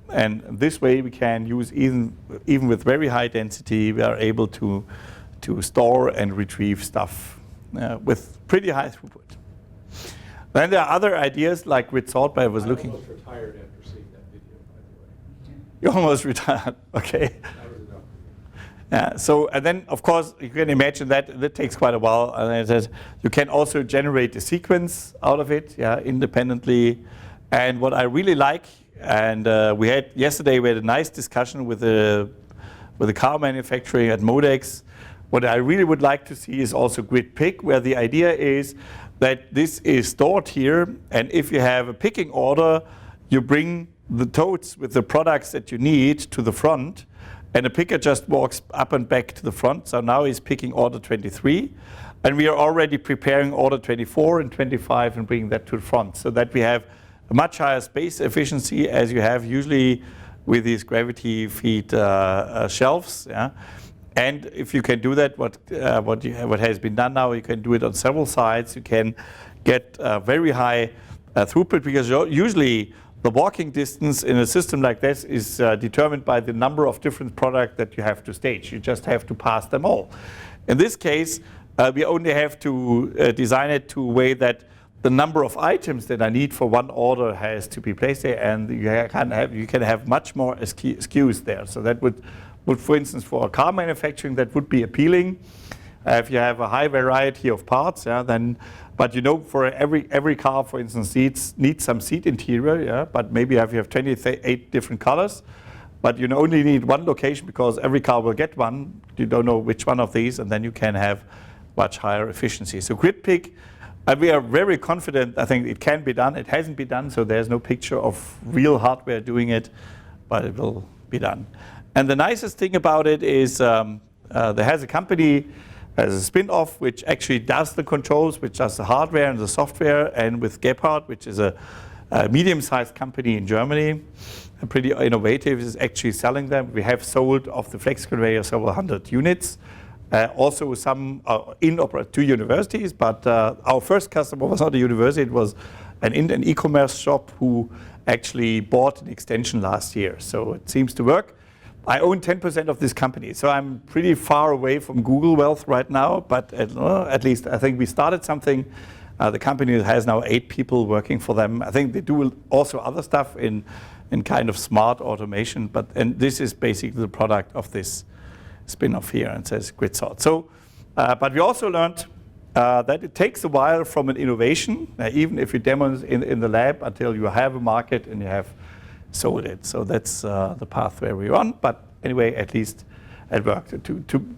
And this way we can use, even with very high density, we are able to store and retrieve stuff with pretty high throughput. Then there are other ideas like grid sort, but I was looking. I almost retired after seeing that video, by the way. You almost retired, okay. That was enough. Yeah, so, and then of course you can imagine that takes quite a while, and it says you can also generate a sequence out of it, yeah, independently. And what I really like, and yesterday we had a nice discussion with the car manufacturing at Modex. What I really would like to see is also grid pick, where the idea is that this is stored here, and if you have a picking order, you bring the totes with the products that you need to the front, and the picker just walks up and back to the front. So now he's picking order 23, and we are already preparing order 24 and 25 and bringing that to the front, so that we have a much higher space efficiency as you have usually with these gravity feed shelves. Yeah? And if you can do that, what has been done now, you can do it on several sides. You can get very high throughput, because usually the walking distance in a system like this is determined by the number of different products that you have to stage. You just have to pass them all. In this case, we only have to design it to a way that the number of items that I need for one order has to be placed there, and you can have much more SKUs there. So that would, for instance, for a car manufacturing, that would be appealing. If you have a high variety of parts, then, but for every car, for instance, needs some seat interior, but maybe if you have 28 different colors, but you only need one location because every car will get one. You don't know which one of these, and then you can have much higher efficiency. So grid pick. And we are very confident, I think it can be done. It hasn't been done, so there's no picture of real hardware doing it, but it will be done. And the nicest thing about it is there has a company, has a spin-off, which actually does the controls, which does the hardware and the software, and with Gebhardt, which is a medium-sized company in Germany, pretty innovative, is actually selling them. We have sold of the flex conveyor several hundred units. Also some to universities, but our first customer was not a university, it was an e-commerce shop who actually bought an extension last year. So it seems to work. I own 10% of this company, so I'm pretty far away from Google wealth right now, but at least I think we started something. The company has now 8 people working for them. I think they do also other stuff in kind of smart automation, and this is basically the product of this spin-off here, and says grid sort. So, but we also learned that it takes a while from an innovation, even if you demo in the lab, until you have a market and you have sold it. So that's the path where we're on. But anyway, at least it worked.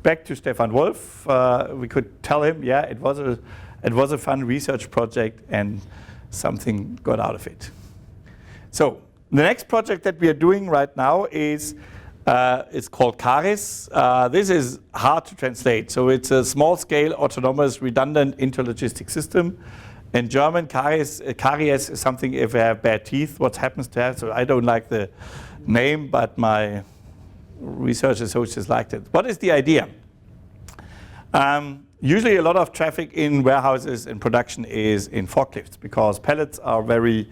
Back to Stefan Wolf, we could tell him, yeah, it was a fun research project and something got out of it. So the next project that we are doing right now is it's called CARIS. This is hard to translate. So it's a small-scale, autonomous, redundant interlogistic system. In German, caries is something if you have bad teeth, what happens to that. So I don't like the name, but my research associates liked it. What is the idea? Usually a lot of traffic in warehouses and production is in forklifts because pallets are very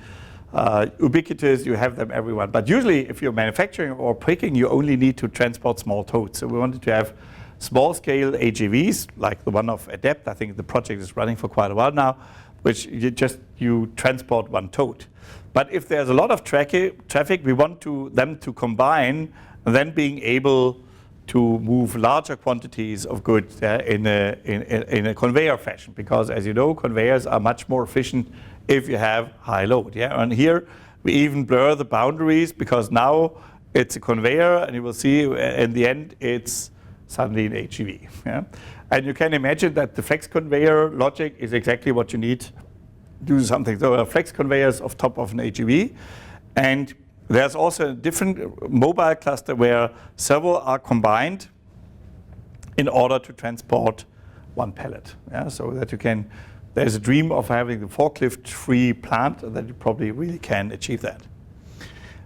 ubiquitous, you have them everywhere. But usually if you're manufacturing or picking, you only need to transport small totes. So we wanted to have small-scale AGVs, like the one of Adapt. I think the project is running for quite a while now, which you transport one tote. But if there's a lot of traffic, we want them to combine, and then being able to move larger quantities of goods in a conveyor fashion. Because as you know, conveyors are much more efficient if you have high load. And here we even blur the boundaries because now it's a conveyor, and you will see in the end it's suddenly an HGV. And you can imagine that the flex conveyor logic is exactly what you need to do something. So a flex conveyor is off top of an HGV, and there's also a different mobile cluster where several are combined in order to transport one pallet. So that you can, there's a dream of having the forklift-free plant, and that you probably really can achieve that.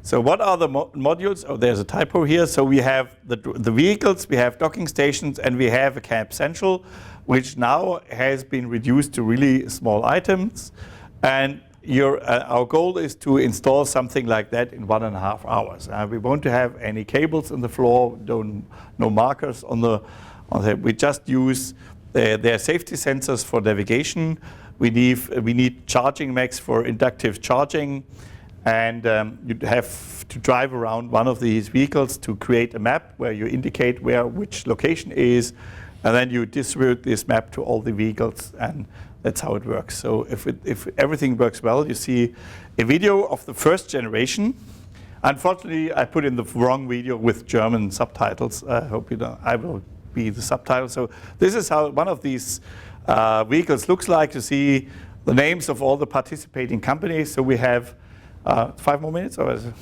So what are the modules? Oh, there's a typo here. So we have the vehicles, we have docking stations, and we have a cab central, which now has been reduced to really small items. And our goal is to install something like that in 1.5 hours. We won't have any cables in the floor, no markers on the. We just use their safety sensors for navigation. We need charging mechs for inductive charging. And you have to drive around one of these vehicles to create a map where you indicate which location is, and then you distribute this map to all the vehicles, and that's how it works. So if everything works well, you see a video of the first generation. Unfortunately, I put in the wrong video with German subtitles. I hope you know. I will be the subtitle. So this is how one of these vehicles looks like. You see the names of all the participating companies. So we have 5 more minutes? Or is it?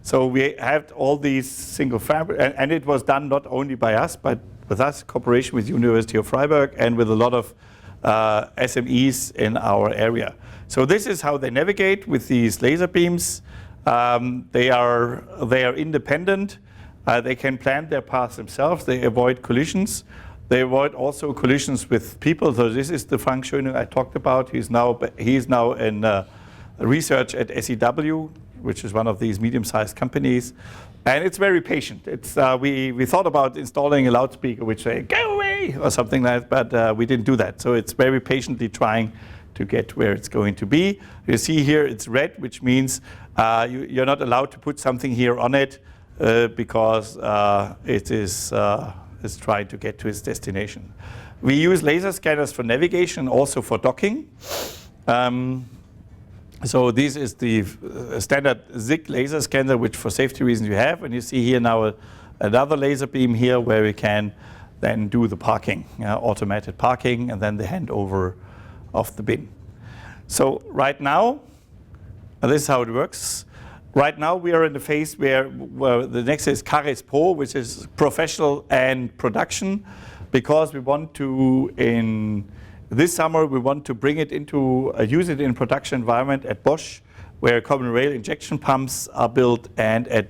So we had all these single fabric, and it was done not only by us, but with us, cooperation with University of Freiburg and with a lot of SMEs in our area. So this is how they navigate with these laser beams. They are independent. They can plan their paths themselves. They avoid collisions. They avoid also collisions with people. So this is the Frank Schöning I talked about. He's now in research at SEW, which is one of these medium-sized companies, and it's very patient. It's we thought about installing a loudspeaker which say "go away" or something like that, but we didn't do that. So it's very patiently trying to get where it's going to be. You see here it's red, which means you're not allowed to put something here on it because it is it's trying to get to its destination. We use laser scanners for navigation, also for docking. So this is the standard ZIG laser scanner, which for safety reasons you have. And you see here now another laser beam here where we can then do the parking, automated parking, and then the handover of the bin. So right now, this is how it works. Right now we are in the phase where the next is Karlsruhe Pro, which is professional and production, because we want to, in this summer, we want to bring it into, use it in production environment at Bosch, where common rail injection pumps are built, and at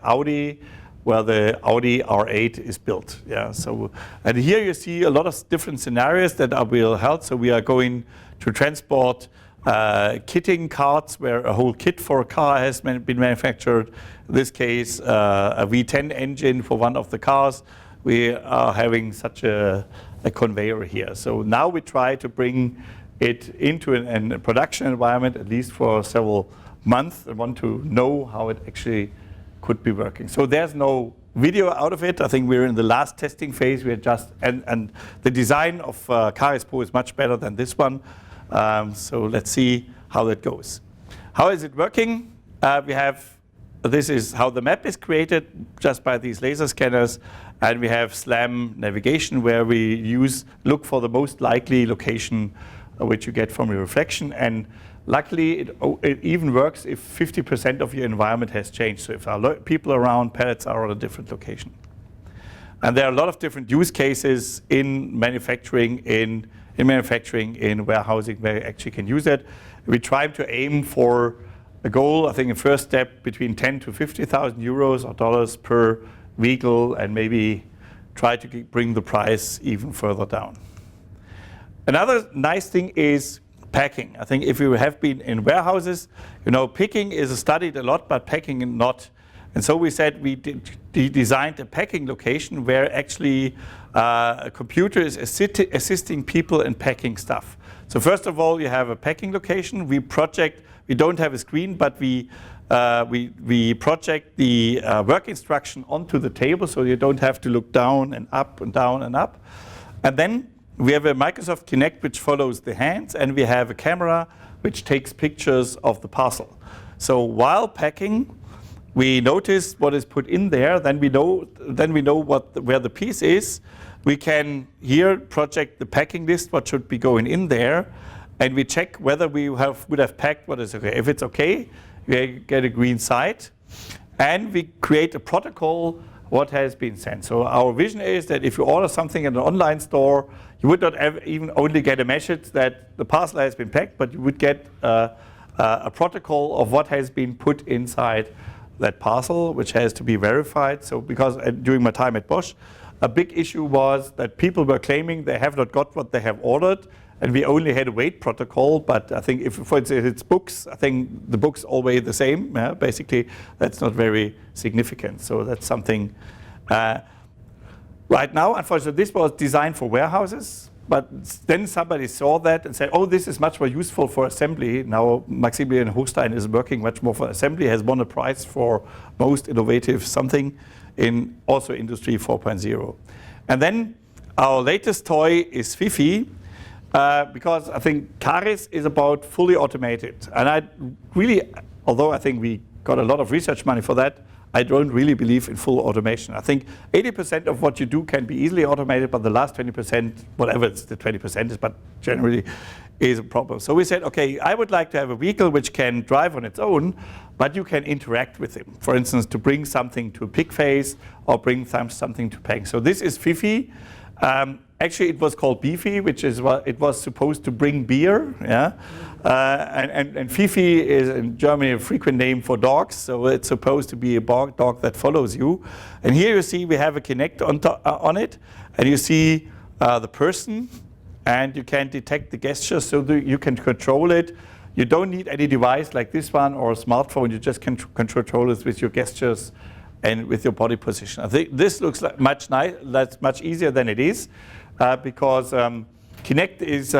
Audi, where the Audi R8 is built. Yeah. So, and here you see a lot of different scenarios that will help. So we are going to transport kitting carts where a whole kit for a car has been manufactured. In this case, a V10 engine for one of the cars. We are having such a conveyor here. So now we try to bring it into a production environment, at least for several months, and want to know how it actually could be working. So there's no video out of it. I think we're in the last testing phase. We're just, and the design of Karlsruhe Pro is much better than this one. So let's see how that goes. How is it working? This is how the map is created just by these laser scanners. And we have SLAM navigation where we look for the most likely location which you get from your reflection. And luckily, it even works if 50% of your environment has changed. So if there are people around, pellets are on a different location. And there are a lot of different use cases in manufacturing, in warehousing where you actually can use it. We try to aim for a goal, I think a first step between 10 to 50,000 euros or dollars per vehicle, and maybe try to bring the price even further down. Another nice thing is packing. I think if you have been in warehouses, picking is studied a lot, but packing not. And so we said we designed a packing location where actually a computer is assisting people in packing stuff. So first of all, you have a packing location. We don't have a screen, but we project the work instruction onto the table, so you don't have to look down and up and down and up. And then we have a Microsoft Kinect which follows the hands, and we have a camera which takes pictures of the parcel. So while packing, we notice what is put in there. Then we know where the piece is. We can here project the packing list, what should be going in there, and we check whether we would have packed what is okay. If it's okay, we get a green side, and we create a protocol what has been sent. So our vision is that if you order something in an online store, you would not even only get a message that the parcel has been packed, but you would get a protocol of what has been put inside that parcel, which has to be verified. So because during my time at Bosch, a big issue was that people were claiming they have not got what they have ordered, and we only had a weight protocol. But I think if, for instance, it's books, I think the books all weigh the same. Yeah? Basically, that's not very significant. So that's something. Right now, unfortunately, this was designed for warehouses. But then somebody saw that and said, oh, this is much more useful for assembly. Now Maximilian Hochstein is working much more for assembly, has won a prize for most innovative something in also Industry 4.0. And then our latest toy is Fifi, because I think Karlsruhe is about fully automated. And I really, although I think we got a lot of research money for that, I don't really believe in full automation. I think 80% of what you do can be easily automated, but the last 20%, whatever it's the 20% is, but generally is a problem. So we said, okay, I would like to have a vehicle which can drive on its own, but you can interact with it. For instance, to bring something to a pick phase or bring something to pack. So this is Fifi. Actually, it was called Beefy, which is what it was supposed to bring beer. Yeah, and Fifi is in Germany a frequent name for dogs, so it's supposed to be a dog that follows you. And here you see we have a Kinect on it, and you see the person, and you can detect the gestures, so you can control it. You don't need any device like this one or a smartphone. You just can control it with your gestures and with your body position. I think this looks like much easier than it is. Because Kinect is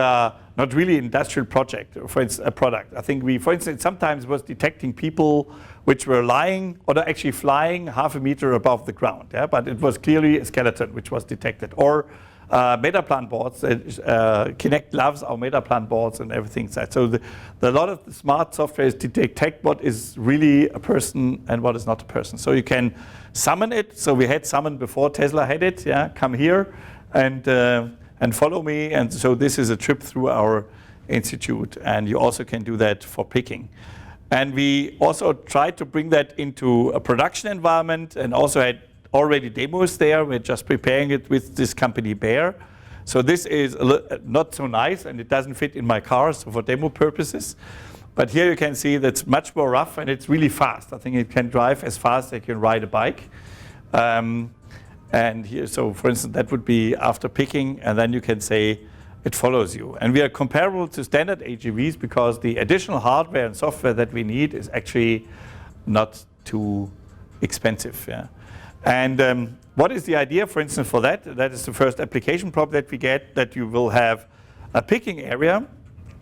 not really industrial project, for instance, a product. I think we, for instance, sometimes was detecting people which were lying or actually flying half a meter above the ground, yeah? But it was clearly a skeleton which was detected. Or Metaplan boards, Kinect loves our Metaplan boards and everything. So a lot of the smart software is to detect what is really a person and what is not a person. So you can summon it. So we had summon before Tesla had it. Yeah, come here and follow me. And so this is a trip through our institute. And you also can do that for picking. And we also tried to bring that into a production environment and also had already demos there. We're just preparing it with this company Bear. So this is not so nice and it doesn't fit in my car, so for demo purposes. But here you can see that's much more rough and it's really fast. I think it can drive as fast as it can ride a bike. And here, so for instance, that would be after picking, and then you can say it follows you. And we are comparable to standard AGVs because the additional hardware and software that we need is actually not too expensive. Yeah. And what is the idea, for instance, for that? That is the first application problem that we get, that you will have a picking area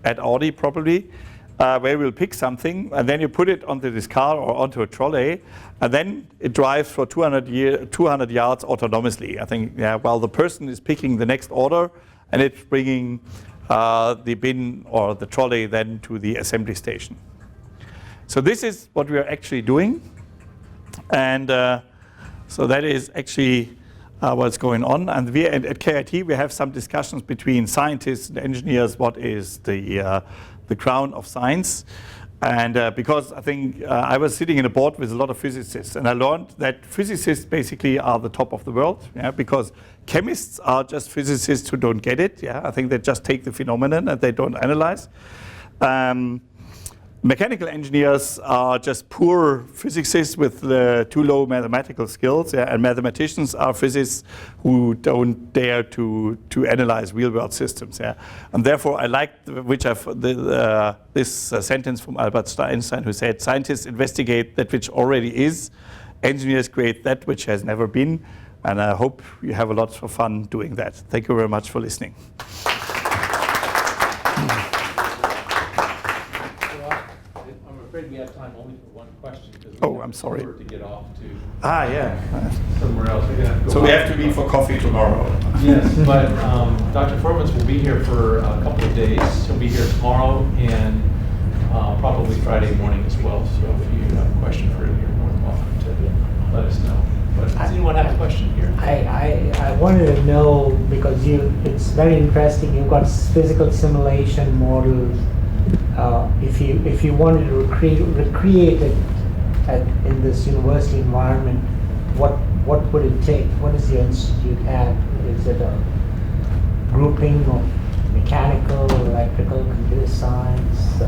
at Audi probably, where we'll pick something, and then you put it onto this car or onto a trolley, and then it drives for 200 yards autonomously. I think, yeah, while the person is picking the next order, and it's bringing the bin or the trolley then to the assembly station. So this is what we are actually doing. And so that is actually what's going on. And we at KIT, we have some discussions between scientists and engineers, what is the crown of science. And because I think I was sitting in a board with a lot of physicists, and I learned that physicists basically are the top of the world, yeah, because chemists are just physicists who don't get it. Yeah, I think they just take the phenomenon and they don't analyze. Mechanical engineers are just poor physicists with too low mathematical skills, yeah, and mathematicians are physicists who don't dare to analyze real-world systems. Yeah. And therefore, I like this sentence from Albert Einstein, who said, "Scientists investigate that which already is, engineers create that which has never been." And I hope you have a lot of fun doing that. Thank you very much for listening. We have time only for one question. Oh, I'm sorry. To get off to yeah. somewhere else. We're gonna have to go So we have to meet for coffee tomorrow. Yes, but Dr. Furmans will be here for a couple of days. He'll be here tomorrow and probably Friday morning as well. So if you have a question for him, you're more than welcome to let us know. But does anyone have a question here? I wanted to know, because it's very interesting. You've got physical simulation models. If you wanted to recreate it in this university environment, what would it take? What does the institute have? Is it a grouping of mechanical, electrical, computer science?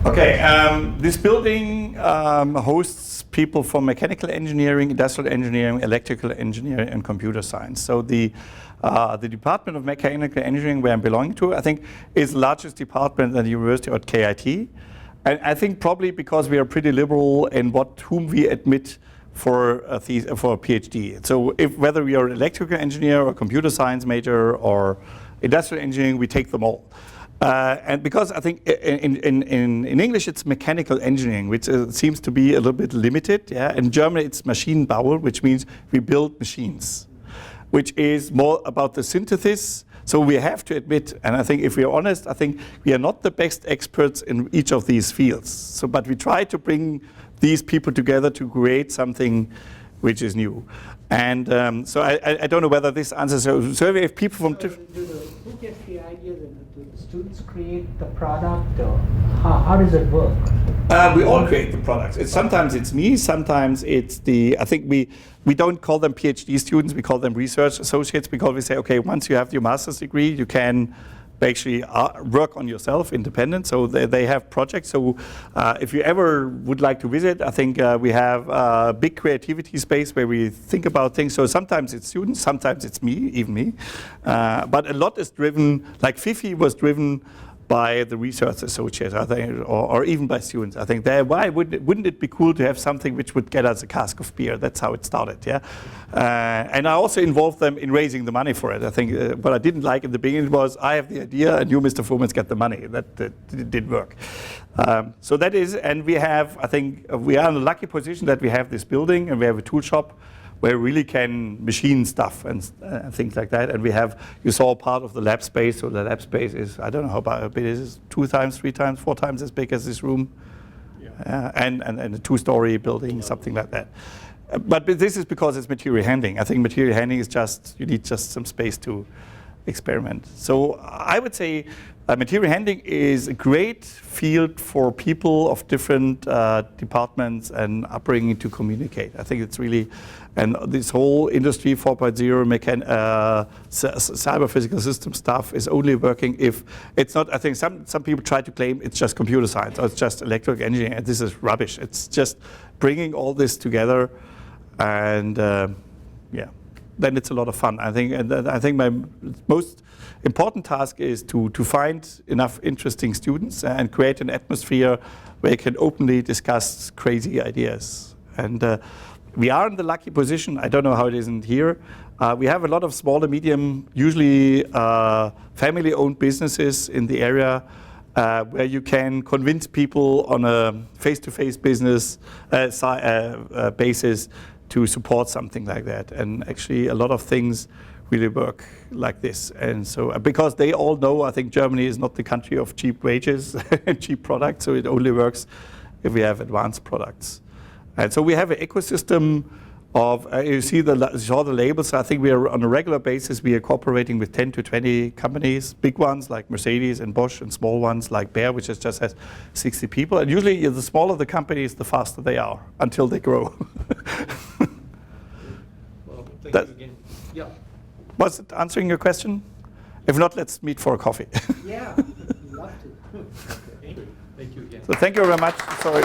Okay, this building hosts people from mechanical engineering, industrial engineering, electrical engineering, and computer science. So the Department of Mechanical Engineering, where I'm belonging to, I think is the largest department at the university at KIT. And I think probably because we are pretty liberal in whom we admit for a PhD. So whether we are an electrical engineer or computer science major or industrial engineering, we take them all. And because I think in English it's mechanical engineering, which seems to be a little bit limited. Yeah? In German it's Maschinenbau, which means we build machines, which is more about the synthesis. So we have to admit, and I think if we are honest, I think we are not the best experts in each of these fields. So, but we try to bring these people together to create something which is new. And so I don't know whether this answers. So we have people from who gets the idea that do the students create the product, or how does it work? We all create the products. Sometimes it's me, sometimes it's I think we don't call them PhD students, we call them research associates, because we say, okay, once you have your master's degree, you can actually work on yourself independent. So they have projects. So if you ever would like to visit, I think we have a big creativity space where we think about things. So sometimes it's students, sometimes it's me, even me. But a lot is driven, like Fifi was driven by the research associates, I think, or even by students. I think why wouldn't it be cool to have something which would get us a cask of beer? That's how it started, yeah. And I also involved them in raising the money for it. I think what I didn't like in the beginning was I have the idea and you, Mr. Furmans, get the money. That didn't work. So that is, and we have, I think, we are in a lucky position that we have this building and we have a tool shop where we really can machine stuff and things like that. And we have, you saw part of the lab space, so the lab space is, I don't know how big it is, 2 times, 3 times, 4 times as big as this room. Yeah. And a 2-story building, something like that. But this is because it's material handling. I think material handling is just, you need just some space to experiment. So I would say material handling is a great field for people of different departments and upbringing to communicate. I think it's really, and this whole industry 4.0 cyber physical system stuff is only working if it's not, I think some people try to claim it's just computer science or it's just electrical engineering, and this is rubbish. It's just bringing all this together, and yeah, then it's a lot of fun. I think, and I think my most important task is to find enough interesting students and create an atmosphere where you can openly discuss crazy ideas. And we are in the lucky position, I don't know how it isn't here, we have a lot of small and medium, usually family-owned businesses in the area where you can convince people on a face-to-face business basis to support something like that. And actually a lot of things really work like this. And so, because they all know, I think Germany is not the country of cheap wages and cheap products, so it only works if we have advanced products. And so we have an ecosystem of, you saw the labels, I think we are on a regular basis, we are cooperating with 10 to 20 companies, big ones like Mercedes and Bosch, and small ones like Bayer, which just has 60 people. And usually the smaller the companies, the faster they are, until they grow. Well, thank you again. Yeah. Was it answering your question? If not, let's meet for a coffee. Yeah, love to. Okay. Thank you again. So thank you very much. Sorry.